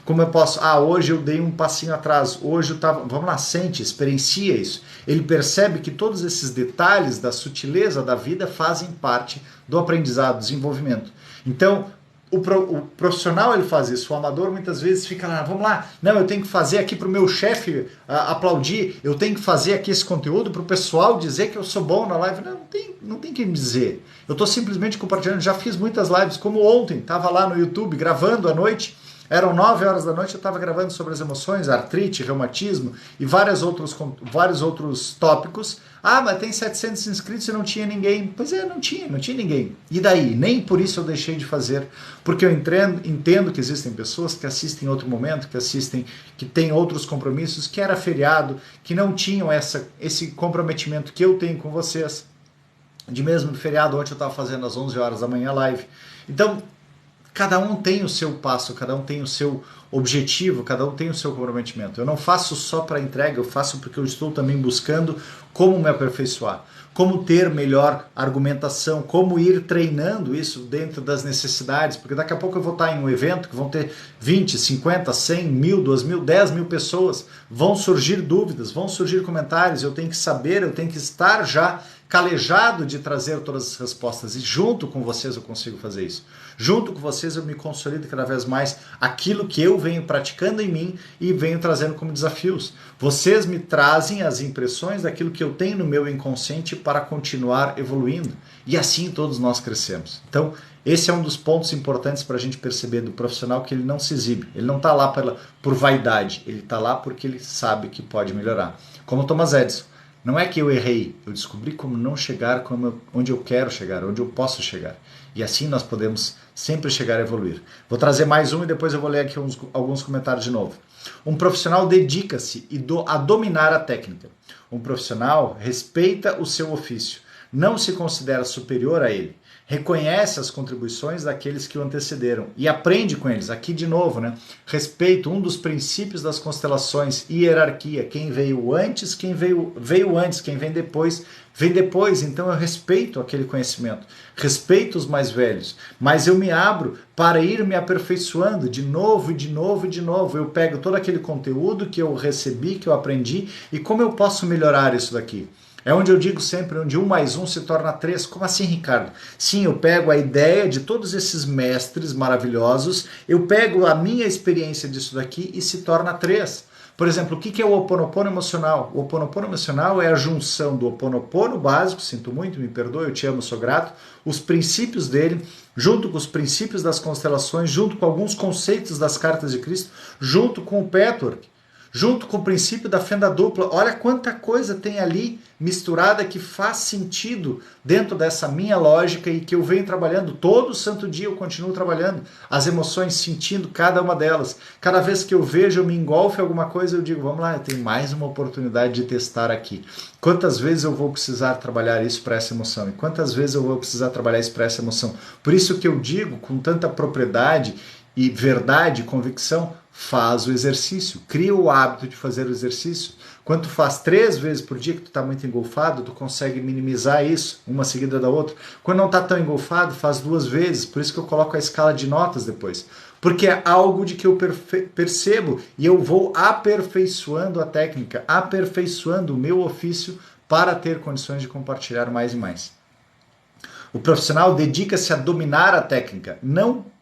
Como eu posso... hoje eu dei um passinho atrás, hoje eu estava... Vamos lá, sente, experiencia isso. Ele percebe que todos esses detalhes da sutileza da vida fazem parte do aprendizado, do desenvolvimento. Então, o profissional ele faz isso, o amador muitas vezes fica lá, vamos lá, não, eu tenho que fazer aqui para o meu chefe aplaudir, eu tenho que fazer aqui esse conteúdo para o pessoal dizer que eu sou bom na live. Não tem que me dizer. Eu estou simplesmente compartilhando, já fiz muitas lives, como ontem, estava lá no YouTube gravando à noite. Eram 9 horas da noite, eu estava gravando sobre as emoções, artrite, reumatismo e vários outros tópicos. Mas tem 700 inscritos e não tinha ninguém. Pois é, não tinha ninguém. E daí? Nem por isso eu deixei de fazer, porque eu entendo que existem pessoas que assistem em outro momento, que têm outros compromissos, que era feriado, que não tinham esse comprometimento que eu tenho com vocês. De mesmo no feriado, ontem eu estava fazendo às 11 horas da manhã live. Então, cada um tem o seu passo, cada um tem o seu objetivo, cada um tem o seu comprometimento. Eu não faço só para entrega, eu faço porque eu estou também buscando como me aperfeiçoar, como ter melhor argumentação, como ir treinando isso dentro das necessidades, porque daqui a pouco eu vou estar em um evento que vão ter 20, 50, 100, 1000, 2000, 10 mil pessoas, vão surgir dúvidas, vão surgir comentários, eu tenho que saber, eu tenho que estar já calejado de trazer todas as respostas e junto com vocês eu consigo fazer isso. Junto com vocês eu me consolido cada vez mais aquilo que eu venho praticando em mim e venho trazendo como desafios. Vocês me trazem as impressões daquilo que eu tenho no meu inconsciente para continuar evoluindo. E assim todos nós crescemos. Então, esse é um dos pontos importantes para a gente perceber do profissional, que ele não se exibe. Ele não está lá por vaidade. Ele está lá porque ele sabe que pode melhorar. Como o Thomas Edison. Não é que eu errei, eu descobri como não chegar onde eu quero chegar, onde eu posso chegar. E assim nós podemos sempre chegar a evoluir. Vou trazer mais um e depois eu vou ler aqui alguns comentários de novo. Um profissional dedica-se a dominar a técnica. Um profissional respeita o seu ofício, não se considera superior a ele. Reconhece as contribuições daqueles que o antecederam e aprende com eles. Aqui de novo, né? Respeito, um dos princípios das constelações, hierarquia. Quem veio antes, quem veio antes, quem vem depois. Então eu respeito aquele conhecimento, respeito os mais velhos, mas eu me abro para ir me aperfeiçoando de novo, de novo, de novo. Eu pego todo aquele conteúdo que eu recebi, que eu aprendi, e como eu posso melhorar isso daqui? É onde eu digo sempre, onde 1 mais 1 se torna 3. Como assim, Ricardo? Sim, eu pego a ideia de todos esses mestres maravilhosos, eu pego a minha experiência disso daqui e se torna 3. Por exemplo, o que é o Ho Oponopono emocional? O Ho Oponopono emocional é a junção do Ho Oponopono básico, sinto muito, me perdoe, eu te amo, sou grato, os princípios dele, junto com os princípios das constelações, junto com alguns conceitos das cartas de Cristo, junto com o Patchwork, junto com o princípio da fenda dupla. Olha quanta coisa tem ali misturada que faz sentido dentro dessa minha lógica e que eu venho trabalhando todo santo dia, eu continuo trabalhando as emoções, sentindo cada uma delas. Cada vez que eu vejo, eu me engolfo em alguma coisa, eu digo, vamos lá, eu tenho mais uma oportunidade de testar aqui. Quantas vezes eu vou precisar trabalhar isso para essa emoção? E quantas vezes eu vou precisar trabalhar isso para essa emoção? Por isso que eu digo com tanta propriedade e verdade, convicção, faz o exercício, cria o hábito de fazer o exercício. Quando tu faz 3 vezes por dia que tu está muito engolfado, tu consegue minimizar isso, uma seguida da outra. Quando não está tão engolfado, faz 2 vezes, por isso que eu coloco a escala de notas depois. Porque é algo de que eu percebo e eu vou aperfeiçoando a técnica, aperfeiçoando o meu ofício para ter condições de compartilhar mais e mais. O profissional dedica-se a dominar a técnica, não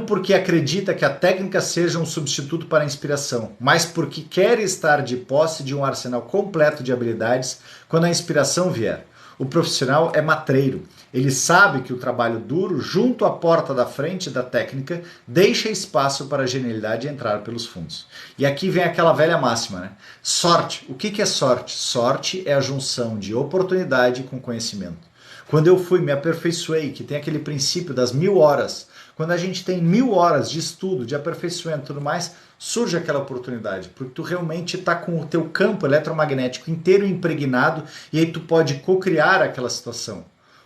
porque acredita que a técnica seja um substituto para a inspiração, mas porque quer estar de posse de um arsenal completo de habilidades quando a inspiração vier. O profissional é matreiro. Ele sabe que o trabalho duro, junto à porta da frente da técnica, deixa espaço para a genialidade entrar pelos fundos. E aqui vem aquela velha máxima, né? Sorte. O que é sorte? Sorte é a junção de oportunidade com conhecimento. Quando eu me aperfeiçoei, que tem aquele princípio das 1000 horas, quando a gente tem 1000 horas de estudo, de aperfeiçoamento e tudo mais, surge aquela oportunidade, porque tu realmente está com o teu campo eletromagnético inteiro impregnado e aí tu pode co-criar aquela situação.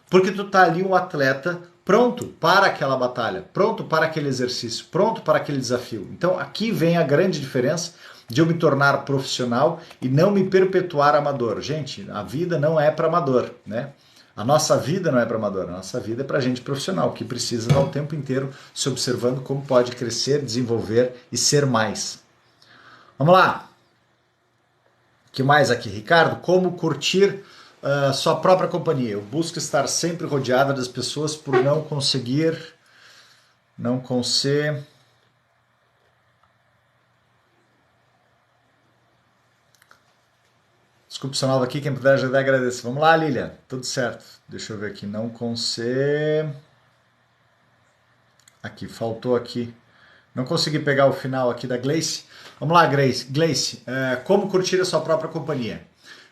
Porque tu está ali um atleta pronto para aquela batalha, pronto para aquele exercício, pronto para aquele desafio. Então aqui vem a grande diferença de eu me tornar profissional e não me perpetuar amador. Gente, a vida não é para amador, né? A nossa vida não é para amador, a nossa vida é para gente profissional, que precisa estar o tempo inteiro se observando como pode crescer, desenvolver e ser mais. Vamos lá. O que mais aqui? Ricardo, como curtir sua própria companhia? Eu busco estar sempre rodeada das pessoas por não conseguir... Desculpa o sinal aqui, quem puder ajudar, agradeço. Vamos lá, Lilian. Tudo certo. Deixa eu ver aqui. Não consegue... Aqui, faltou aqui. Não consegui pegar o final aqui da Gleice. Vamos lá, Gleice. Como curtir a sua própria companhia?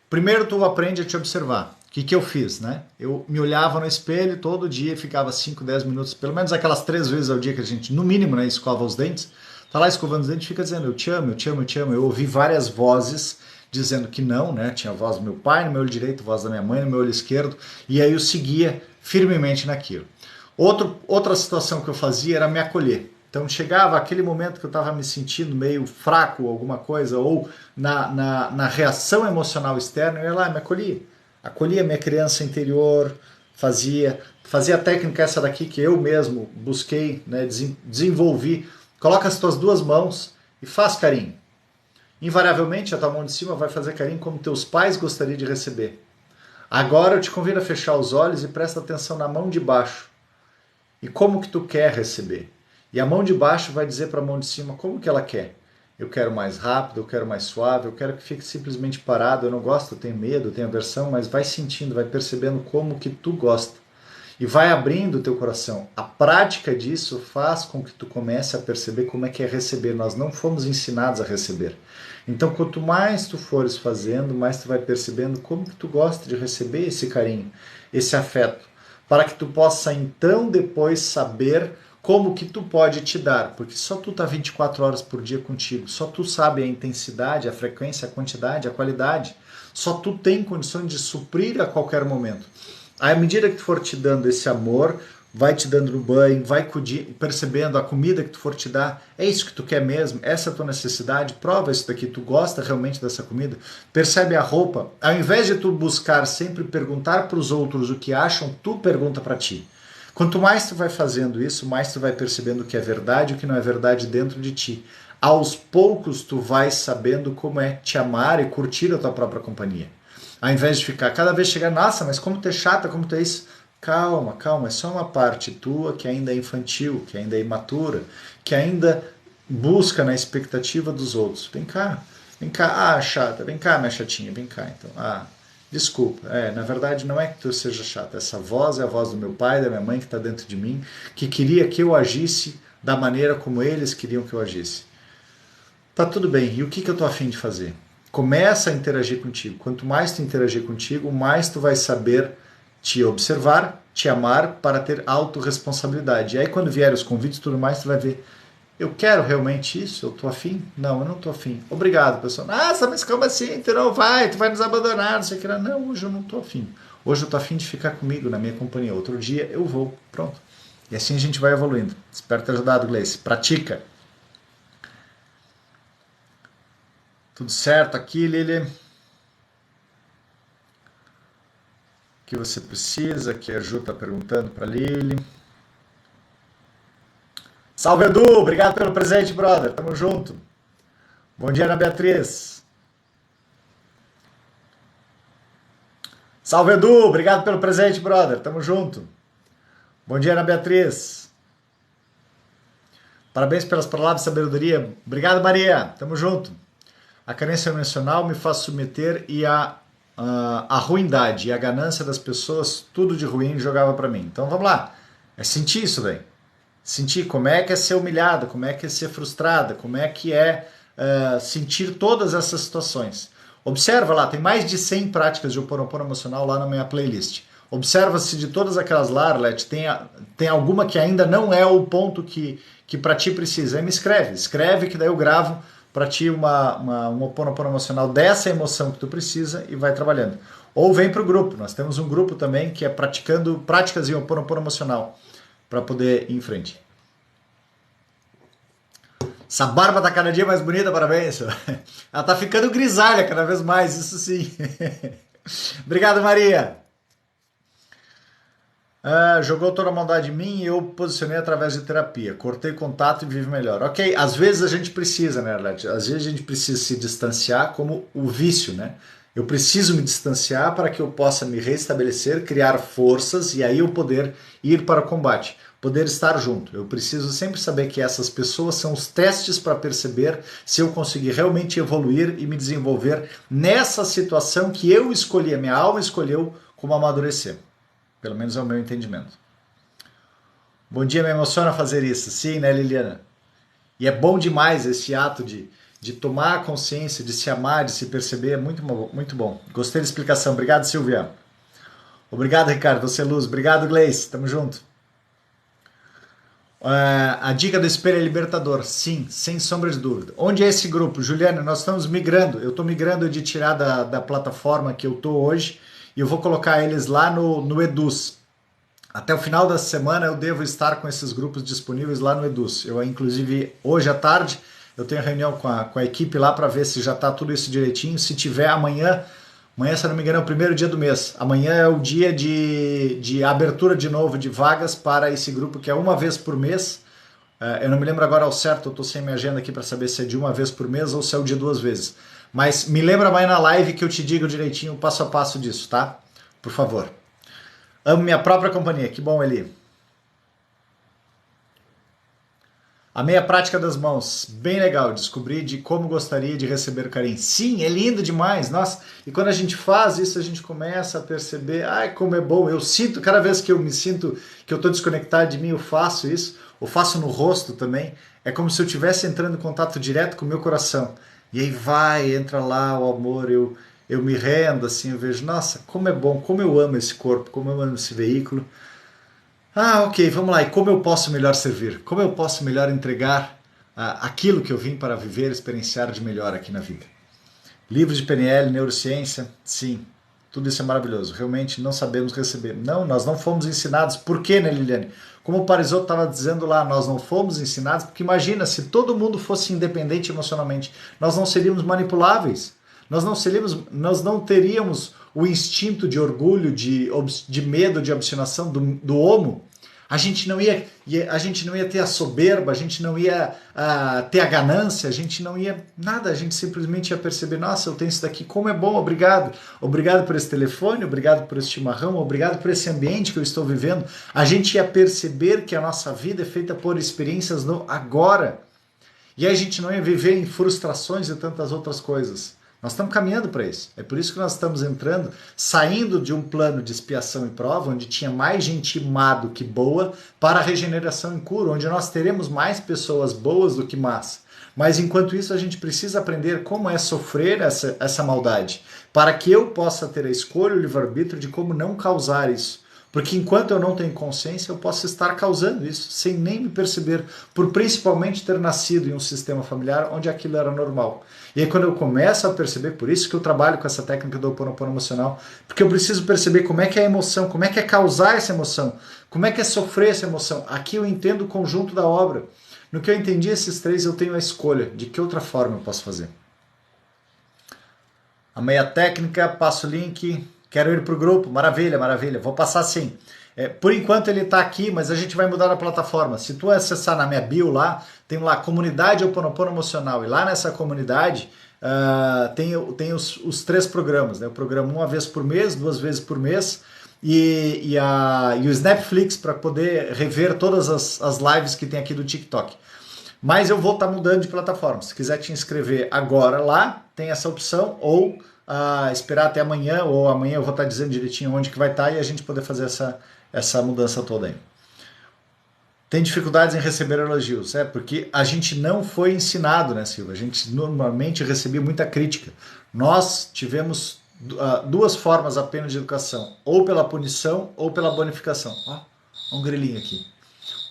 Primeiro, tu aprende a te observar. O que eu fiz, né? Eu me olhava no espelho todo dia e ficava 5, 10 minutos, pelo menos aquelas 3 vezes ao dia que a gente, no mínimo, né, escova os dentes. Tá lá escovando os dentes e fica dizendo, eu te amo, eu te amo, eu te amo. Eu ouvi várias vozes dizendo que não, né? Tinha a voz do meu pai no meu olho direito, a voz da minha mãe no meu olho esquerdo, e aí eu seguia firmemente naquilo. Outra situação que eu fazia era me acolher. Então chegava aquele momento que eu estava me sentindo meio fraco, alguma coisa, ou na reação emocional externa, eu ia lá e me acolhia. Acolhia a minha criança interior, fazia a técnica essa daqui que eu mesmo busquei, né, desenvolvi. Coloca as tuas 2 mãos e faz carinho. Invariavelmente a tua mão de cima vai fazer carinho como teus pais gostariam de receber. Agora eu te convido a fechar os olhos e presta atenção na mão de baixo. E como que tu quer receber? E a mão de baixo vai dizer para a mão de cima como que ela quer. Eu quero mais rápido, eu quero mais suave, eu quero que fique simplesmente parado, eu não gosto, eu tenho medo, eu tenho aversão, mas vai sentindo, vai percebendo como que tu gosta. E vai abrindo o teu coração. A prática disso faz com que tu comece a perceber como é que é receber. Nós não fomos ensinados a receber. Então, quanto mais tu fores fazendo, mais tu vai percebendo como que tu gosta de receber esse carinho, esse afeto, para que tu possa então depois saber como que tu pode te dar, porque só tu tá 24 horas por dia contigo, só tu sabe a intensidade, a frequência, a quantidade, a qualidade, só tu tem condição de suprir a qualquer momento. À medida que tu for te dando esse amor, vai te dando no banho, vai percebendo a comida que tu for te dar, é isso que tu quer mesmo, essa é a tua necessidade, prova isso daqui, tu gosta realmente dessa comida, percebe a roupa, ao invés de tu buscar sempre perguntar para os outros o que acham, tu pergunta para ti. Quanto mais tu vai fazendo isso, mais tu vai percebendo o que é verdade e o que não é verdade dentro de ti. Aos poucos tu vai sabendo como é te amar e curtir a tua própria companhia. Ao invés de ficar, cada vez chegar, nossa, mas como tu é chata, como tu é isso? Calma, calma, é só uma parte tua que ainda é infantil, que ainda é imatura, que ainda busca na expectativa dos outros. Vem cá, chata, vem cá, minha chatinha, vem cá, então. Desculpa, na verdade não é que tu seja chata, essa voz é a voz do meu pai, da minha mãe que está dentro de mim, que queria que eu agisse da maneira como eles queriam que eu agisse. Tá tudo bem, e o que eu tô a fim de fazer? Começa a interagir contigo. Quanto mais tu interagir contigo, mais tu vai saber te observar, te amar para ter autorresponsabilidade. E aí quando vier os convites e tudo mais, tu vai ver, eu quero realmente isso? Eu tô afim? Não, eu não tô afim. Obrigado, pessoal. Nossa, mas como assim? Tu vai nos abandonar, não sei o que lá. Não, hoje eu não tô afim. Hoje eu tô afim de ficar comigo, na minha companhia. Outro dia eu vou. Pronto. E assim a gente vai evoluindo. Espero ter ajudado, Gleice. Pratica. Tudo certo aqui, Lili? O que você precisa? Que a Ju está perguntando para Lili. Salve, Edu! Obrigado pelo presente, brother. Tamo junto. Bom dia, Ana Beatriz. Salve, Edu! Obrigado pelo presente, brother. Tamo junto. Bom dia, Ana Beatriz. Parabéns pelas palavras de sabedoria. Obrigado, Maria. Tamo junto. A carência emocional me faz submeter e a ruindade e a ganância das pessoas, tudo de ruim jogava para mim. Então vamos lá. É sentir isso, velho. Sentir como é que é ser humilhada, como é que é ser frustrada, como é que é sentir todas essas situações. Observa lá, tem mais de 100 práticas de Ho'oponopono emocional lá na minha playlist. Observa se de todas aquelas lá, Arlete, tem alguma que ainda não é o ponto que para ti precisa. Aí me escreve. Escreve que daí eu gravo para ti um Ho'oponopono emocional dessa emoção que tu precisa e vai trabalhando. Ou vem para o grupo. Nós temos um grupo também que é praticando práticas em Ho'oponopono emocional para poder ir em frente. Essa barba tá cada dia mais bonita, parabéns. Ela tá ficando grisalha cada vez mais, isso sim. Obrigado, Maria. Jogou toda a maldade em mim e eu posicionei através de terapia. Cortei contato e vive melhor. Ok, às vezes a gente precisa, né, Arlete? Às vezes a gente precisa se distanciar como o vício, né? Eu preciso me distanciar para que eu possa me restabelecer, criar forças e aí eu poder ir para o combate, poder estar junto. Eu preciso sempre saber que essas pessoas são os testes para perceber se eu conseguir realmente evoluir e me desenvolver nessa situação que eu escolhi, a minha alma escolheu como amadurecer. Pelo menos é o meu entendimento. Bom dia, me emociona fazer isso. Sim, né, Liliana? E é bom demais esse ato de tomar consciência, de se amar, de se perceber. É muito, muito bom. Gostei da explicação. Obrigado, Silvia. Obrigado, Ricardo. Você é luz. Obrigado, Gleice. Tamo junto. A dica do espelho é libertador. Sim, sem sombra de dúvida. Onde é esse grupo? Juliana, nós estamos migrando. Eu estou migrando de tirar da plataforma que eu estou hoje e eu vou colocar eles lá no Eduz. Até o final da semana eu devo estar com esses grupos disponíveis lá no Eduz. Eu, inclusive, hoje à tarde, eu tenho reunião com a equipe lá para ver se já está tudo isso direitinho. Se tiver amanhã, se não me engano, é o primeiro dia do mês. Amanhã é o dia de abertura de novo de vagas para esse grupo, que é uma vez por mês. Eu não me lembro agora ao certo, eu estou sem minha agenda aqui para saber se é de uma vez por mês ou se é o de 2 vezes. Mas me lembra amanhã na live que eu te digo direitinho o passo a passo disso, tá? Por favor. Amo minha própria companhia. Que bom, Eli. Amei a prática das mãos. Bem legal. Descobri de como gostaria de receber carinho. Sim, é lindo demais. Nossa, e quando a gente faz isso, a gente começa a perceber, ai, como é bom. Eu sinto, cada vez que eu me sinto que eu estou desconectado de mim, eu faço isso. Eu faço no rosto também. É como se eu estivesse entrando em contato direto com o meu coração. E aí entra lá o amor, eu me rendo, assim, eu vejo, nossa, como é bom, como eu amo esse corpo, como eu amo esse veículo. Ok, vamos lá, e como eu posso melhor servir? Como eu posso melhor entregar aquilo que eu vim para viver, experienciar de melhor aqui na vida? Livro de PNL, neurociência, sim, tudo isso é maravilhoso. Realmente não sabemos receber. Não, nós não fomos ensinados. Por quê, né, Liliane? Como o Parisotto estava dizendo lá, nós não fomos ensinados, porque imagina, se todo mundo fosse independente emocionalmente, nós não seríamos manipuláveis. Nós não teríamos o instinto de orgulho, de medo, de obstinação do homo. A gente não ia ter a soberba, a gente não ia ter a ganância, a gente não ia nada, a gente simplesmente ia perceber, nossa, eu tenho isso daqui, como é bom, obrigado. Obrigado por esse telefone, obrigado por esse chimarrão, obrigado por esse ambiente que eu estou vivendo. A gente ia perceber que a nossa vida é feita por experiências no agora. E aí a gente não ia viver em frustrações e tantas outras coisas. Nós estamos caminhando para isso. É por isso que nós estamos entrando, saindo de um plano de expiação e prova, onde tinha mais gente má do que boa, para a regeneração e cura, onde nós teremos mais pessoas boas do que más. Mas enquanto isso a gente precisa aprender como é sofrer essa maldade, para que eu possa ter a escolha, o livre-arbítrio de como não causar isso. Porque enquanto eu não tenho consciência, eu posso estar causando isso, sem nem me perceber, por principalmente ter nascido em um sistema familiar onde aquilo era normal. E aí quando eu começo a perceber, por isso que eu trabalho com essa técnica do Ho'oponopono emocional, porque eu preciso perceber como é que é a emoção, como é que é causar essa emoção, como é que é sofrer essa emoção. Aqui eu entendo o conjunto da obra. No que eu entendi esses três, eu tenho a escolha de que outra forma eu posso fazer. Amei a técnica, passo o link, quero ir para o grupo, maravilha, maravilha, vou passar sim. Por enquanto ele está aqui, mas a gente vai mudar a plataforma. Se tu acessar na minha bio lá, tem lá Comunidade Ho'oponopono Emocional, e lá nessa comunidade tem os 3 programas, né? O programa uma vez por mês, 2 vezes por mês, e o Snapflix para poder rever todas as lives que tem aqui do TikTok. Mas eu vou estar mudando de plataforma. Se quiser te inscrever agora lá, tem essa opção, ou esperar até amanhã, ou amanhã eu vou estar dizendo direitinho onde que vai estar e a gente poder fazer essa mudança toda aí. Tem dificuldades em receber elogios, porque a gente não foi ensinado, né, Silva? A gente normalmente recebia muita crítica. Nós tivemos 2 formas apenas de educação, ou pela punição ou pela bonificação. Ó, um grilinho aqui.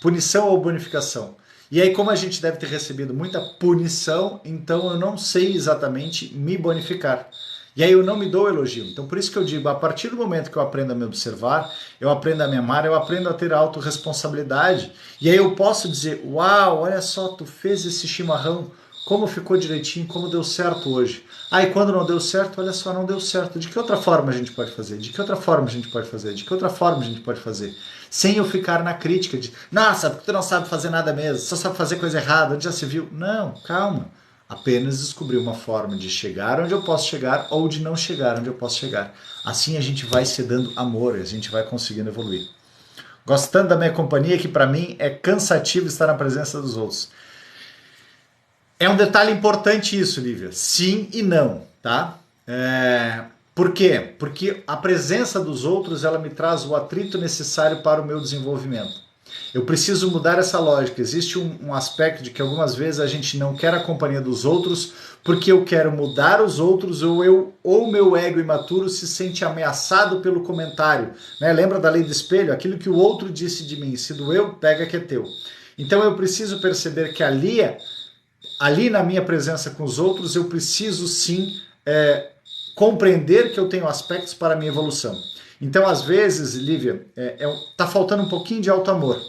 Punição ou bonificação. E aí, como a gente deve ter recebido muita punição, então eu não sei exatamente me bonificar. E aí eu não me dou elogio. Então por isso que eu digo, a partir do momento que eu aprendo a me observar, eu aprendo a me amar, eu aprendo a ter autorresponsabilidade. E aí eu posso dizer, uau, olha só, tu fez esse chimarrão, como ficou direitinho, como deu certo hoje. Aí quando não deu certo, olha só, não deu certo. De que outra forma a gente pode fazer? De que outra forma a gente pode fazer? De que outra forma a gente pode fazer? Sem eu ficar na crítica de, nossa, tu não sabe fazer nada mesmo, só sabe fazer coisa errada, onde já se viu? Não, calma. Apenas descobrir uma forma de chegar onde eu posso chegar ou de não chegar onde eu posso chegar. Assim a gente vai se dando amor, a gente vai conseguindo evoluir. Gostando da minha companhia, que para mim é cansativo estar na presença dos outros. É um detalhe importante isso, Lívia. Sim e não, tá? Por quê? Porque a presença dos outros ela me traz o atrito necessário para o meu desenvolvimento. Eu preciso mudar essa lógica. Existe um aspecto de que algumas vezes a gente não quer a companhia dos outros porque eu quero mudar os outros ou o meu ego imaturo se sente ameaçado pelo comentário. Né? Lembra da lei do espelho? Aquilo que o outro disse de mim, se doeu, pega que é teu. Então eu preciso perceber que ali na minha presença com os outros, eu preciso sim compreender que eu tenho aspectos para a minha evolução. Então, às vezes, Lívia, tá faltando um pouquinho de auto-amor.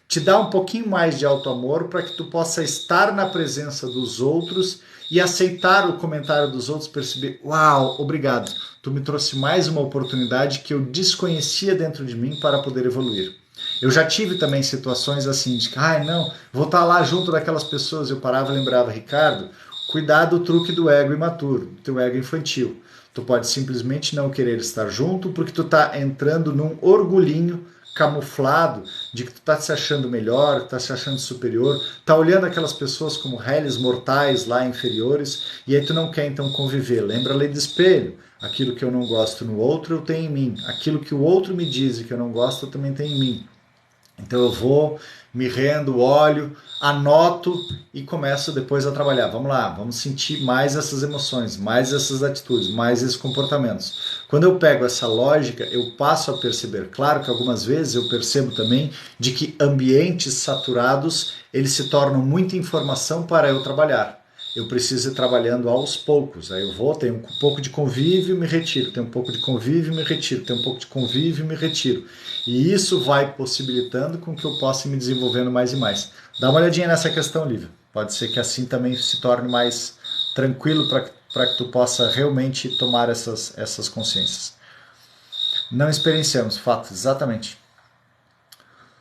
Te dá um pouquinho mais de auto-amor para que tu possa estar na presença dos outros e aceitar o comentário dos outros, perceber, uau, obrigado, tu me trouxe mais uma oportunidade que eu desconhecia dentro de mim para poder evoluir. Eu já tive também situações assim, de que, não, vou estar lá junto daquelas pessoas, eu parava e lembrava, Ricardo, cuidado do truque do ego imaturo, do teu ego infantil. Tu pode simplesmente não querer estar junto porque tu tá entrando num orgulhinho camuflado de que tu tá se achando melhor, tá se achando superior, tá olhando aquelas pessoas como réis mortais lá inferiores e aí tu não quer então conviver. Lembra a lei do espelho? Aquilo que eu não gosto no outro eu tenho em mim. Aquilo que o outro me diz e que eu não gosto eu também tenho em mim. Então eu vou, me rendo, olho, anoto e começo depois a trabalhar. Vamos lá, vamos sentir mais essas emoções, mais essas atitudes, mais esses comportamentos. Quando eu pego essa lógica, eu passo a perceber. Claro que algumas vezes eu percebo também de que ambientes saturados, eles se tornam muita informação para eu trabalhar. Eu preciso ir trabalhando aos poucos. Aí eu vou, tenho um pouco de convívio, me retiro. Tenho um pouco de convívio, me retiro. Tenho um pouco de convívio, me retiro. E isso vai possibilitando com que eu possa ir me desenvolvendo mais e mais. Dá uma olhadinha nessa questão, Lívia. Pode ser que assim também se torne mais tranquilo para que tu possa realmente tomar essas consciências. Não experienciamos, fato, exatamente.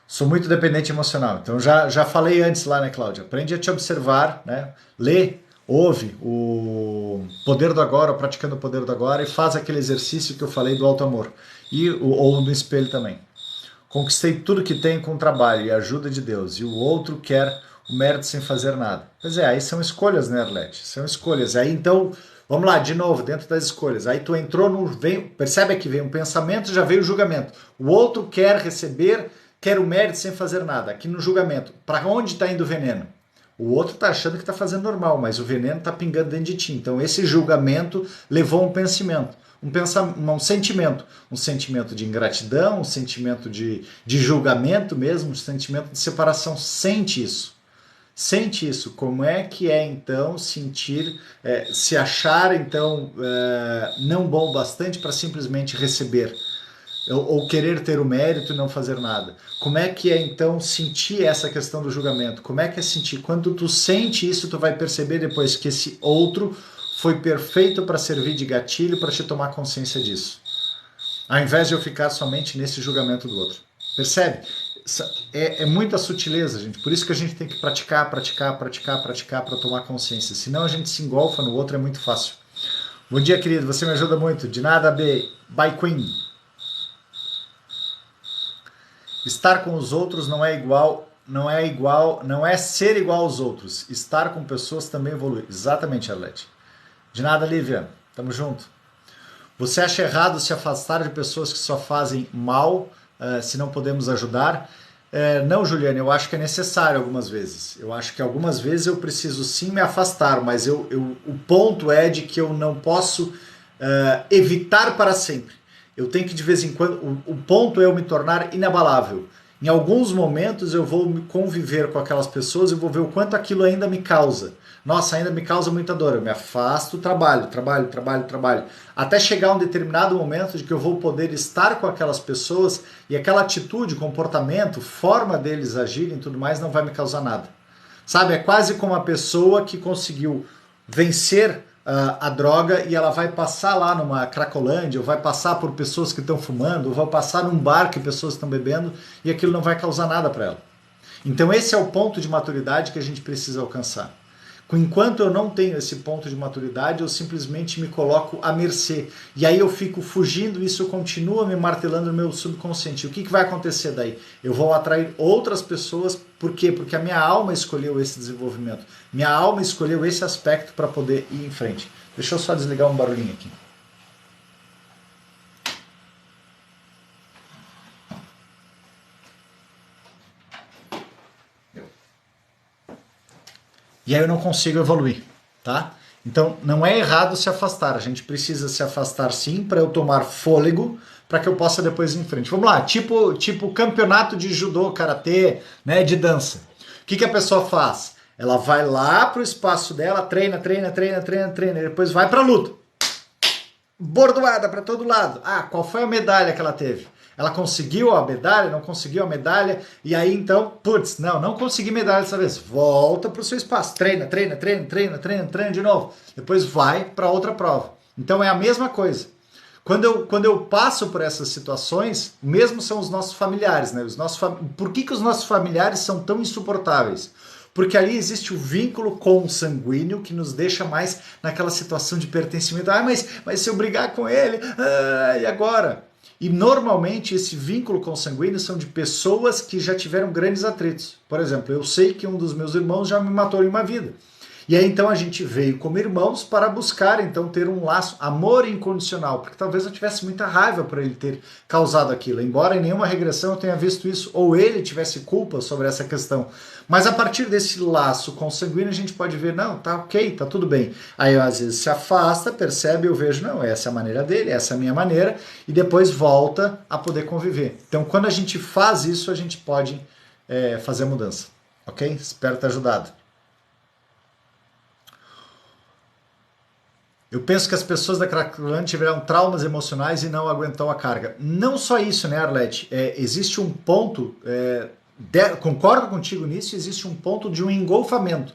Sou muito dependente emocional. Então já falei antes lá, né, Cláudia? Aprende a te observar, né? Lê, ouve o Poder do Agora, Praticando o Poder do Agora e faz aquele exercício que eu falei do auto-amor. Ou do espelho também. Conquistei tudo que tenho com trabalho e ajuda de Deus. E o outro quer o mérito sem fazer nada. Pois é, aí são escolhas, né, Arlete? São escolhas. Aí então, vamos lá, de novo, dentro das escolhas. Aí tu entrou percebe que vem um pensamento, já veio o julgamento. O outro quer receber, quer o mérito sem fazer nada. Aqui no julgamento, para onde está indo o veneno? O outro está achando que está fazendo normal, mas o veneno está pingando dentro de ti. Então esse julgamento levou a um pensamento, um sentimento de ingratidão, um sentimento de julgamento mesmo, um sentimento de separação. Sente isso. Sente isso. Como é que é então sentir, se achar então não bom bastante para simplesmente receber? Ou querer ter o mérito e não fazer nada. Como é que é então sentir essa questão do julgamento? Como é que é sentir? Quando tu sente isso, tu vai perceber depois que esse outro foi perfeito para servir de gatilho para te tomar consciência disso. Ao invés de eu ficar somente nesse julgamento do outro. Percebe? É muita sutileza, gente. Por isso que a gente tem que praticar para tomar consciência. Senão a gente se engolfa no outro, é muito fácil. Bom dia, querido. Você me ajuda muito. De nada, Bye, Queen. Estar com os outros não é ser igual aos outros. Estar com pessoas também evolui. Exatamente, Arlete. De nada, Lívia. Tamo junto. Você acha errado se afastar de pessoas que só fazem mal, se não podemos ajudar? Não, Juliana, eu acho que é necessário algumas vezes. Eu acho que algumas vezes eu preciso sim me afastar, mas o ponto é de que eu não posso evitar para sempre. Eu tenho que de vez em quando, o ponto é eu me tornar inabalável. Em alguns momentos eu vou conviver com aquelas pessoas e vou ver o quanto aquilo ainda me causa. Nossa, ainda me causa muita dor. Eu me afasto, trabalho. Até chegar um determinado momento de que eu vou poder estar com aquelas pessoas e aquela atitude, comportamento, forma deles agirem e tudo mais não vai me causar nada. Sabe, é quase como a pessoa que conseguiu vencer a droga e ela vai passar lá numa Cracolândia, ou vai passar por pessoas que estão fumando, ou vai passar num bar que pessoas estão bebendo e aquilo não vai causar nada para ela. Então esse é o ponto de maturidade que a gente precisa alcançar. Enquanto eu não tenho esse ponto de maturidade, eu simplesmente me coloco à mercê. E aí eu fico fugindo e isso continua me martelando no meu subconsciente. O que vai acontecer daí? Eu vou atrair outras pessoas. Por quê? Porque a minha alma escolheu esse desenvolvimento. Minha alma escolheu esse aspecto para poder ir em frente. Deixa eu só desligar um barulhinho aqui. E aí eu não consigo evoluir, tá? Então não é errado se afastar, a gente precisa se afastar sim para eu tomar fôlego para que eu possa depois ir em frente. Vamos lá, tipo campeonato de judô, karatê, né, de dança. O que a pessoa faz? Ela vai lá pro espaço dela, treina, depois vai pra luta. Bordoada para todo lado. Ah, qual foi a medalha que ela teve? Ela conseguiu a medalha, não conseguiu a medalha, e aí então, putz, não consegui medalha dessa vez. Volta para o seu espaço, treina de novo. Depois vai para outra prova. Então é a mesma coisa. Quando eu passo por essas situações, mesmo são os nossos familiares, né? Por que os nossos familiares são tão insuportáveis? Porque ali existe o vínculo consanguíneo que nos deixa mais naquela situação de pertencimento. Ah, mas se eu brigar com ele, e agora? E normalmente esse vínculo consanguíneo são de pessoas que já tiveram grandes atritos. Por exemplo, eu sei que um dos meus irmãos já me matou em uma vida. E aí então a gente veio como irmãos para buscar então ter um laço, amor incondicional, porque talvez eu tivesse muita raiva por ele ter causado aquilo, embora em nenhuma regressão eu tenha visto isso, ou ele tivesse culpa sobre essa questão. Mas a partir desse laço consanguíneo a gente pode ver, não, tá ok, tá tudo bem. Aí às vezes se afasta, percebe, eu vejo, não, essa é a maneira dele, essa é a minha maneira, e depois volta a poder conviver. Então quando a gente faz isso, a gente pode fazer a mudança, ok? Espero ter ajudado. Eu penso que as pessoas da Cracolândia tiveram traumas emocionais e não aguentou a carga. Não só isso, né, Arlete? Existe um ponto, concordo contigo nisso, existe um ponto de um engolfamento.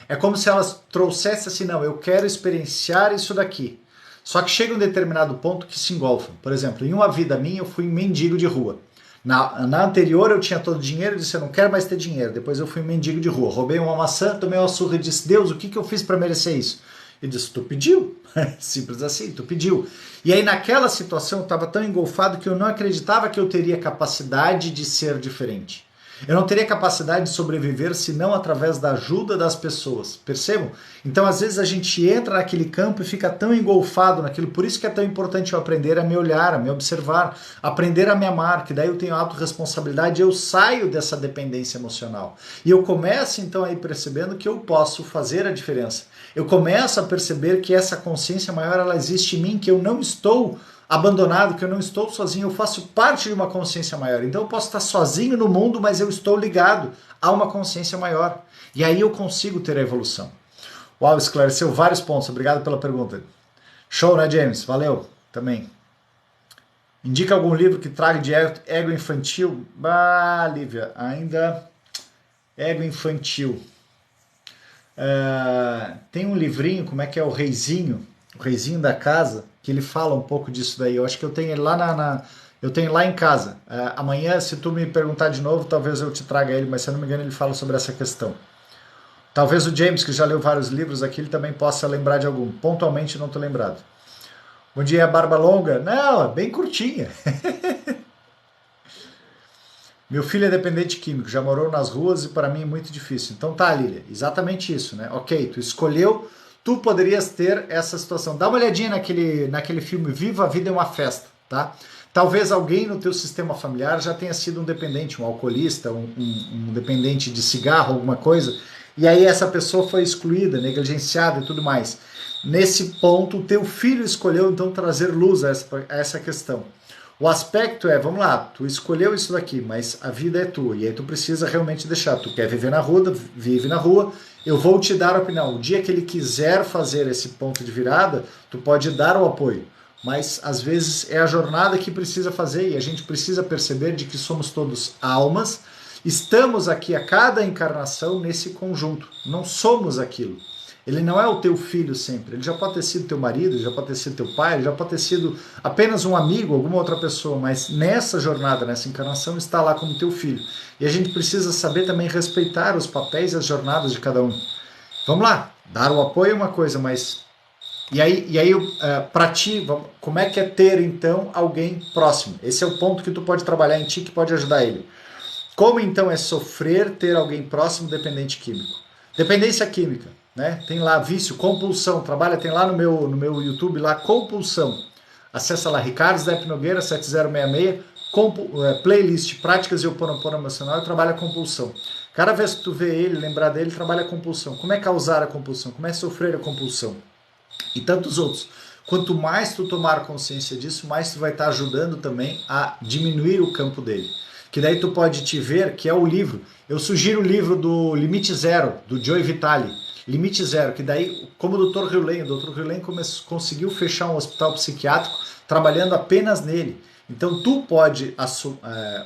É como se elas trouxessem assim, não, eu quero experienciar isso daqui. Só que chega um determinado ponto que se engolfam. Por exemplo, em uma vida minha eu fui mendigo de rua. Na anterior eu tinha todo o dinheiro e disse, eu não quero mais ter dinheiro. Depois eu fui mendigo de rua. Roubei uma maçã, tomei uma surra e disse, Deus, o que eu fiz para merecer isso? Ele disse, tu pediu. Simples assim, tu pediu. E aí naquela situação eu estava tão engolfado que eu não acreditava que eu teria capacidade de ser diferente. Eu não teria capacidade de sobreviver se não através da ajuda das pessoas. Percebam? Então, às vezes, a gente entra naquele campo e fica tão engolfado naquilo. Por isso que é tão importante eu aprender a me olhar, a me observar, aprender a me amar, que daí eu tenho autorresponsabilidade e eu saio dessa dependência emocional. E eu começo, então, aí percebendo que eu posso fazer a diferença. Eu começo a perceber que essa consciência maior, ela existe em mim, que eu não estou abandonado, que eu não estou sozinho, eu faço parte de uma consciência maior. Então eu posso estar sozinho no mundo, mas eu estou ligado a uma consciência maior. E aí eu consigo ter a evolução. Uau, esclareceu vários pontos. Obrigado pela pergunta. Show, né, James? Valeu. Também. Indica algum livro que traga de ego infantil? Ah, Lívia, ainda ego infantil. Tem um livrinho, como é que é? O Reizinho da Casa, que ele fala um pouco disso daí. Eu acho que eu tenho ele lá eu tenho lá em casa. Amanhã, se tu me perguntar de novo, talvez eu te traga ele, mas se eu não me engano ele fala sobre essa questão. Talvez o James, que já leu vários livros aqui, ele também possa lembrar de algum. Pontualmente não estou lembrado. Bom dia, barba longa? Não, é bem curtinha. Meu filho é dependente químico, já morou nas ruas e para mim é muito difícil. Então tá, Lília, exatamente isso, né? Ok, tu escolheu, tu poderias ter essa situação. Dá uma olhadinha naquele filme Viva a Vida é uma Festa, tá? Talvez alguém no teu sistema familiar já tenha sido um dependente, um alcoolista, um dependente de cigarro, alguma coisa, e aí essa pessoa foi excluída, negligenciada e tudo mais. Nesse ponto, o teu filho escolheu então trazer luz a essa questão. O aspecto é, vamos lá, tu escolheu isso daqui, mas a vida é tua, e aí tu precisa realmente deixar. Tu quer viver na rua, vive na rua, eu vou te dar a opinião. O dia que ele quiser fazer esse ponto de virada, tu pode dar o apoio. Mas às vezes é a jornada que precisa fazer e a gente precisa perceber de que somos todos almas, estamos aqui a cada encarnação nesse conjunto, não somos aquilo. Ele não é o teu filho sempre, ele já pode ter sido teu marido, já pode ter sido teu pai, já pode ter sido apenas um amigo, alguma outra pessoa, mas nessa jornada, nessa encarnação, está lá como teu filho. E a gente precisa saber também respeitar os papéis e as jornadas de cada um. Vamos lá, dar o apoio é uma coisa, mas... E aí para ti, como é que é ter então alguém próximo? Esse é o ponto que tu pode trabalhar em ti, que pode ajudar ele. Como então é sofrer ter alguém próximo dependente químico? Dependência química, né? Tem lá vício, compulsão, trabalha, tem lá no meu YouTube lá, compulsão. Acessa lá, Ricardo Zep Nogueira 7066, playlist Práticas e Ho'oponopono Emocional, e trabalha compulsão. Cada vez que tu vê ele, lembrar dele, trabalha compulsão. Como é causar a compulsão? Como é sofrer a compulsão? E tantos outros. Quanto mais tu tomar consciência disso, mais tu vai estar ajudando também a diminuir o campo dele. Que daí tu pode te ver, que é o livro. Eu sugiro o livro do Limite Zero, do Joe Vitale. Limite Zero, que daí, como o Dr. Hewlett, o Dr. Hewlett conseguiu fechar um hospital psiquiátrico trabalhando apenas nele. Então tu pode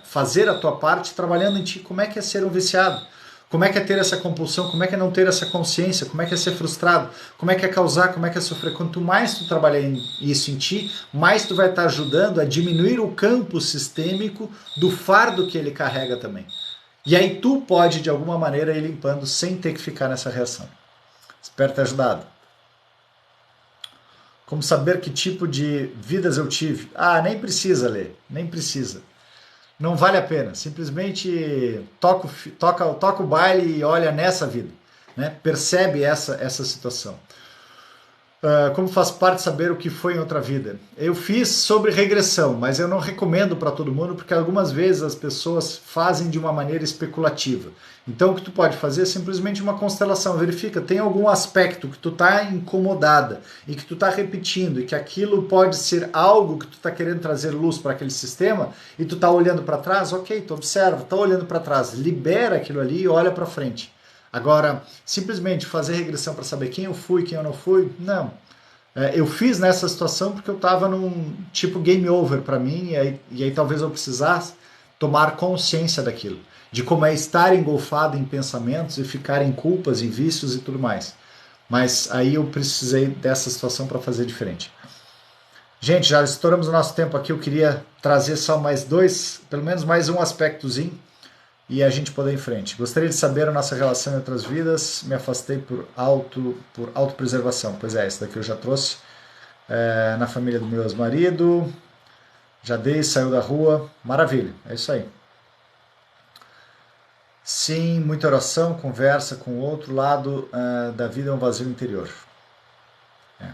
fazer a tua parte trabalhando em ti. Como é que é ser um viciado? Como é que é ter essa compulsão? Como é que é não ter essa consciência? Como é que é ser frustrado? Como é que é causar? Como é que é sofrer? Quanto mais tu trabalhar isso em ti, mais tu vai estar ajudando a diminuir o campo sistêmico do fardo que ele carrega também. E aí tu pode, de alguma maneira, ir limpando sem ter que ficar nessa reação. Espero ter ajudado. Como saber que tipo de vidas eu tive? Ah, nem precisa ler, nem precisa. Não vale a pena, simplesmente toca o baile e olha nessa vida, né? Percebe essa situação. Como faz parte saber o que foi em outra vida? Eu fiz sobre regressão, mas eu não recomendo para todo mundo, porque algumas vezes as pessoas fazem de uma maneira especulativa. Então o que tu pode fazer é simplesmente uma constelação, verifica, tem algum aspecto que tu está incomodada e que tu está repetindo e que aquilo pode ser algo que tu está querendo trazer luz para aquele sistema e tu está olhando para trás, ok, tu observa, está olhando para trás, libera aquilo ali e olha para frente. Agora, simplesmente fazer regressão para saber quem eu fui, quem eu não fui, não. Eu fiz nessa situação porque eu estava num tipo game over para mim e aí talvez eu precisasse tomar consciência daquilo, de como é estar engolfado em pensamentos e ficar em culpas, em vícios e tudo mais. Mas aí eu precisei dessa situação para fazer diferente. Gente, já estouramos o nosso tempo aqui, eu queria trazer só mais dois, pelo menos mais um aspectozinho, e a gente poder ir em frente. Gostaria de saber a nossa relação em outras vidas, me afastei por autopreservação. Pois é, esse daqui eu já trouxe. Na família do meu ex-marido, já dei, saiu da rua, maravilha, é isso aí. Sim, muita oração, conversa com o outro lado da vida é um vazio interior. É.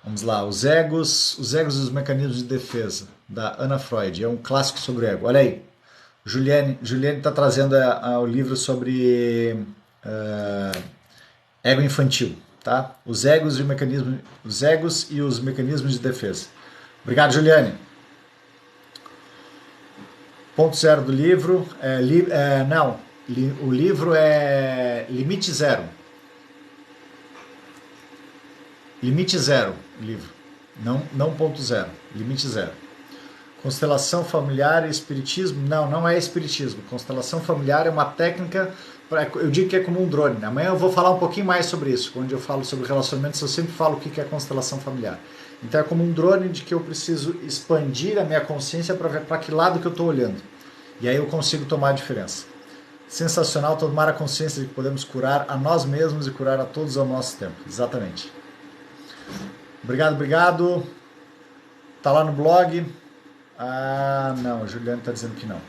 Vamos lá, os egos e os mecanismos de defesa, da Anna Freud. É um clássico sobre o ego. Olha aí, Juliane está trazendo o livro sobre ego infantil, tá? Os egos e os mecanismos de defesa. Obrigado, Juliane. Ponto zero do livro, o livro é Limite Zero. Limite Zero, livro. Não ponto zero, Limite Zero. Constelação familiar e espiritismo? Não é espiritismo. Constelação familiar é uma técnica, eu digo que é como um drone. Amanhã eu vou falar um pouquinho mais sobre isso. Quando eu falo sobre relacionamentos, eu sempre falo o que é constelação familiar. Então é como um drone de que eu preciso expandir a minha consciência para ver para que lado que eu estou olhando. E aí eu consigo tomar a diferença. Sensacional tomar a consciência de que podemos curar a nós mesmos e curar a todos ao nosso tempo. Exatamente. Obrigado. Tá lá no blog. Não, o Juliano está dizendo que não.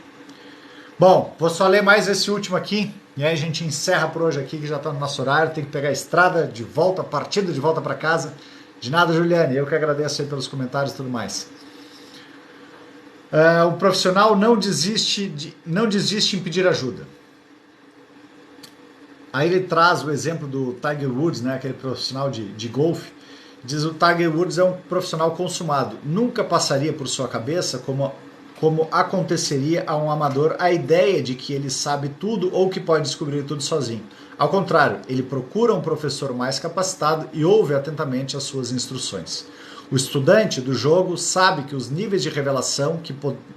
Bom, vou só ler mais esse último aqui, e aí a gente encerra por hoje aqui, que já está no nosso horário, tem que pegar a estrada de volta, partida de volta para casa. De nada, Juliane, eu que agradeço aí pelos comentários e tudo mais. O profissional não desiste em pedir ajuda. Aí ele traz o exemplo do Tiger Woods, né, aquele profissional de golfe. Diz o Tiger Woods é um profissional consumado. Nunca passaria por sua cabeça como aconteceria a um amador a ideia de que ele sabe tudo ou que pode descobrir tudo sozinho. Ao contrário, ele procura um professor mais capacitado e ouve atentamente as suas instruções. O estudante do jogo sabe que os níveis de revelação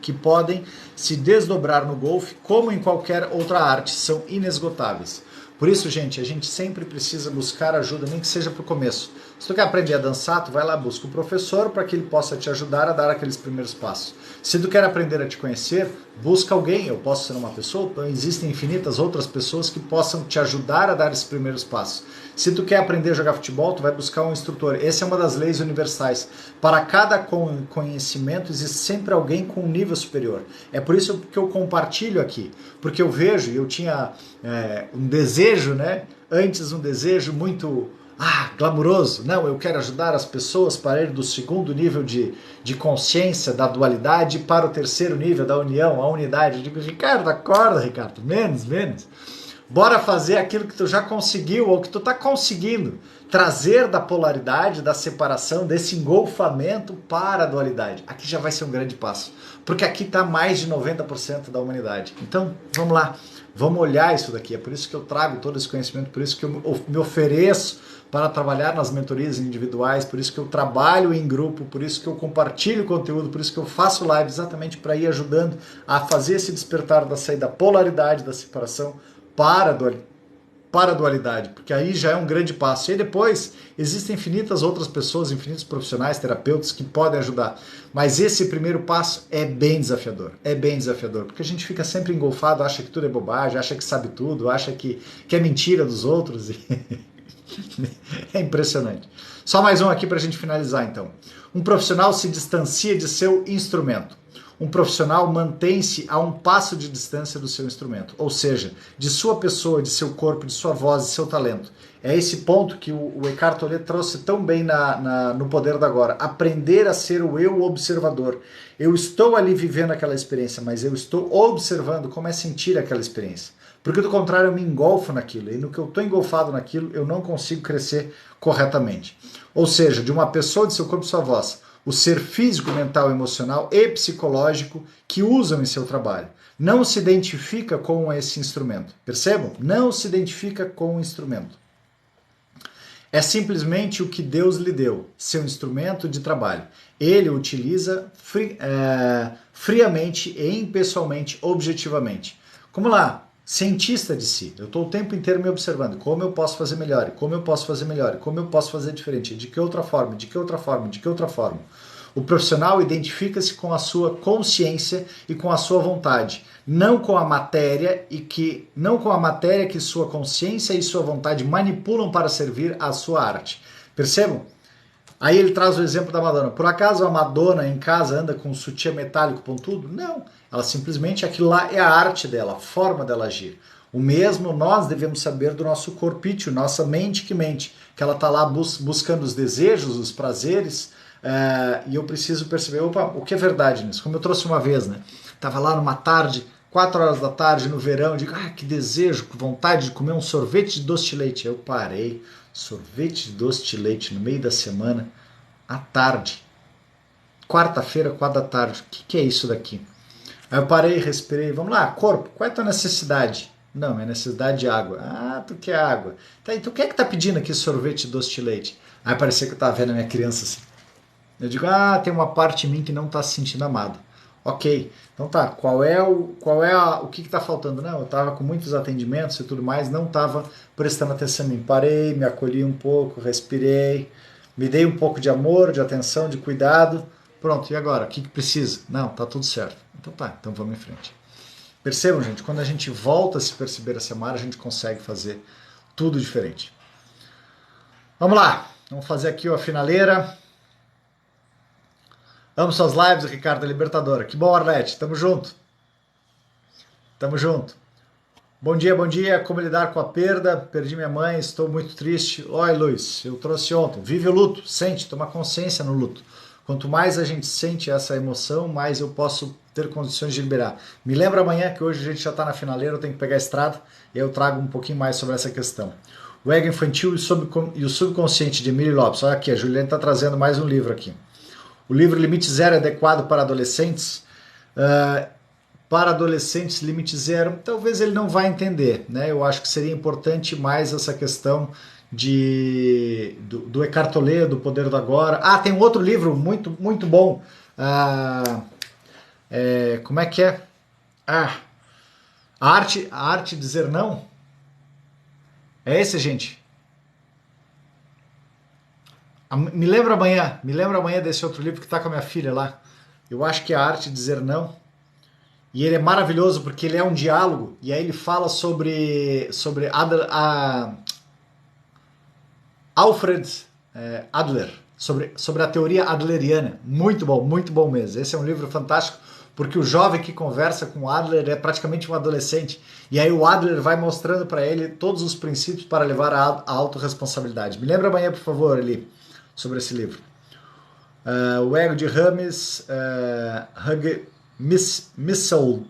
que podem se desdobrar no golfe, como em qualquer outra arte, são inesgotáveis. Por isso, gente, a gente sempre precisa buscar ajuda, nem que seja para o começo. Se tu quer aprender a dançar, tu vai lá, busca o professor para que ele possa te ajudar a dar aqueles primeiros passos. Se tu quer aprender a te conhecer, busca alguém. Eu posso ser uma pessoa, então existem infinitas outras pessoas que possam te ajudar a dar esses primeiros passos. Se tu quer aprender a jogar futebol, tu vai buscar um instrutor. Essa é uma das leis universais. Para cada conhecimento existe sempre alguém com um nível superior. É por isso que eu compartilho aqui, porque eu vejo, e eu tinha um desejo, né? Antes um desejo muito glamuroso. Não, eu quero ajudar as pessoas para ir do segundo nível de consciência, da dualidade, para o terceiro nível da união, a unidade. Eu digo, Ricardo, acorda, Ricardo, menos. Bora fazer aquilo que tu já conseguiu ou que tu está conseguindo. Trazer da polaridade, da separação, desse engolfamento para a dualidade. Aqui já vai ser um grande passo. Porque aqui está mais de 90% da humanidade. Então, vamos lá. Vamos olhar isso daqui. É por isso que eu trago todo esse conhecimento, por isso que eu me ofereço para trabalhar nas mentorias individuais, por isso que eu trabalho em grupo, por isso que eu compartilho conteúdo, por isso que eu faço live, exatamente para ir ajudando a fazer esse despertar da saída da polaridade, da separação, para a dualidade, porque aí já é um grande passo. E depois existem infinitas outras pessoas, infinitos profissionais, terapeutas que podem ajudar. Mas esse primeiro passo é bem desafiador, porque a gente fica sempre engolfado, acha que tudo é bobagem, acha que sabe tudo, acha que é mentira dos outros. É impressionante. Só mais um aqui para a gente finalizar, então. Um profissional se distancia de seu instrumento. Um profissional mantém-se a um passo de distância do seu instrumento, ou seja, de sua pessoa, de seu corpo, de sua voz, de seu talento. É esse ponto que o Eckhart Tolle trouxe tão bem no Poder do Agora. Aprender a ser o eu observador. Eu estou ali vivendo aquela experiência, mas eu estou observando como é sentir aquela experiência. Porque do contrário eu me engolfo naquilo, e no que eu estou engolfado naquilo eu não consigo crescer corretamente. Ou seja, de uma pessoa, de seu corpo e sua voz, o ser físico, mental, emocional e psicológico que usam em seu trabalho. Não se identifica com esse instrumento. Percebam? Não se identifica com o instrumento. É simplesmente o que Deus lhe deu, seu instrumento de trabalho. Ele o utiliza friamente e impessoalmente, objetivamente. Como lá, cientista de si. Eu estou o tempo inteiro me observando. Como eu posso fazer melhor? Como eu posso fazer melhor? Como eu posso fazer diferente? De que outra forma? De que outra forma? De que outra forma? O profissional identifica-se com a sua consciência e com a sua vontade, não com a matéria que sua consciência e sua vontade manipulam para servir à sua arte. Percebam? Aí ele traz o exemplo da Madonna. Por acaso a Madonna em casa anda com um sutiã metálico pontudo? Não. Ela simplesmente, aquilo lá é a arte dela, a forma dela agir. O mesmo nós devemos saber do nosso corpício, nossa mente que mente. Que ela está lá buscando os desejos, os prazeres, e eu preciso perceber, opa, o que é verdade nisso? Como eu trouxe uma vez, né? Tava lá numa tarde, 4 horas da tarde, no verão, digo, que desejo, que vontade de comer um sorvete de doce de leite. Eu parei, sorvete de doce de leite no meio da semana, à tarde. Quarta-feira, 4 da tarde. O que é isso daqui? Aí eu parei, respirei. Vamos lá, corpo, qual é a tua necessidade? Não, minha necessidade de água. Ah, tu quer água. Tá, então quem é que tá pedindo aqui sorvete de doce de leite? Aí parecia que eu tava vendo a minha criança assim. Eu digo, tem uma parte em mim que não tá se sentindo amada. Ok, então tá, o que tá faltando? Não, eu tava com muitos atendimentos e tudo mais, não tava prestando atenção em mim. Parei, me acolhi um pouco, respirei, me dei um pouco de amor, de atenção, de cuidado. Pronto, e agora? O que precisa? Não, tá tudo certo. Então tá, então vamos em frente. Percebam, gente, quando a gente volta a se perceber, a se amar, a gente consegue fazer tudo diferente. Vamos lá, vamos fazer aqui a finaleira. Amo suas lives, Ricardo Libertadora. Que bom, Arlete. Tamo junto. Tamo junto. Bom dia, bom dia. Como lidar com a perda? Perdi minha mãe, estou muito triste. Oi, Luiz, eu trouxe ontem. Vive o luto, sente, toma consciência no luto. Quanto mais a gente sente essa emoção, mais eu posso ter condições de liberar. Me lembra amanhã que hoje a gente já está na finaleira, eu tenho que pegar a estrada e eu trago um pouquinho mais sobre essa questão. O ego infantil e o subconsciente de Emílio Lopes. Olha aqui, a Juliana está trazendo mais um livro aqui. O livro Limite Zero é adequado para adolescentes? Para adolescentes, Limite Zero, talvez ele não vá entender, né? Eu acho que seria importante mais essa questão do Eckhart Tolle, do Poder do Agora. Tem um outro livro muito, muito bom. Como é que é? A arte de dizer não? É esse, gente? Me lembra amanhã desse outro livro que está com a minha filha lá. Eu acho que é A Arte de Dizer Não. E ele é maravilhoso porque ele é um diálogo. E aí ele fala sobre Alfred Adler. Sobre a teoria adleriana. Muito bom mesmo. Esse é um livro fantástico porque o jovem que conversa com o Adler é praticamente um adolescente. E aí o Adler vai mostrando para ele todos os princípios para levar à autorresponsabilidade. Me lembra amanhã, por favor, Eli, sobre esse livro. O Ego de Rames Missildine.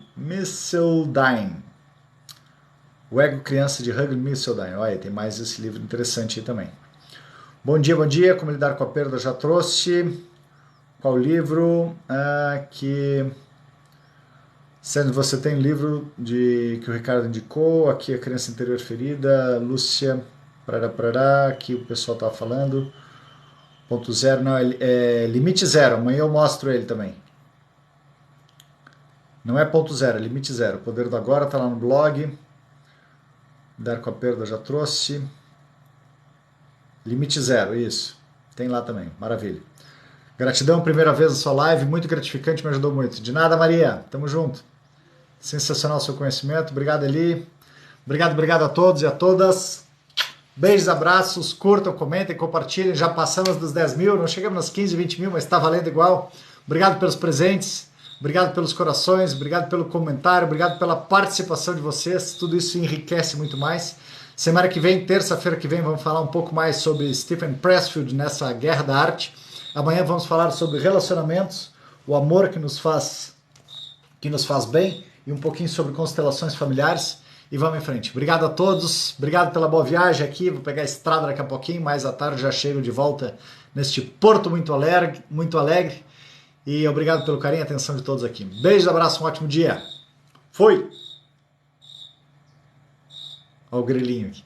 O Ego Criança de Hugh Missildine. Olha, tem mais esse livro interessante aí também. Bom dia, bom dia. Como lidar com a perda? Já trouxe. Qual livro? Sendo você tem livro que o Ricardo indicou. Aqui a Criança Interior Ferida. Lúcia. Aqui o pessoal estava falando. Ponto zero, não, é limite zero. Amanhã eu mostro ele também. Não é ponto zero, é limite zero. O Poder do Agora está lá no blog. Lidar com a perda já trouxe. Limite zero, isso. Tem lá também, maravilha. Gratidão, primeira vez na sua live, muito gratificante, me ajudou muito. De nada, Maria, tamo junto. Sensacional o seu conhecimento, obrigado, Eli. Obrigado a todos e a todas. Beijos, abraços, curtam, comentem, compartilhem. Já passamos dos 10 mil, não chegamos nas 15, 20 mil, mas está valendo igual. Obrigado pelos presentes, obrigado pelos corações, obrigado pelo comentário, obrigado pela participação de vocês. Tudo isso enriquece muito mais. Semana que vem, terça-feira que vem, vamos falar um pouco mais sobre Stephen Pressfield nessa guerra da arte. Amanhã vamos falar sobre relacionamentos, o amor que nos faz bem e um pouquinho sobre constelações familiares. E vamos em frente. Obrigado a todos, obrigado pela boa viagem aqui. Vou pegar a estrada daqui a pouquinho, mais à tarde já chego de volta neste porto muito alegre. E obrigado pelo carinho e atenção de todos aqui. Beijo, abraço, um ótimo dia. Fui! Olha o grilinho aqui.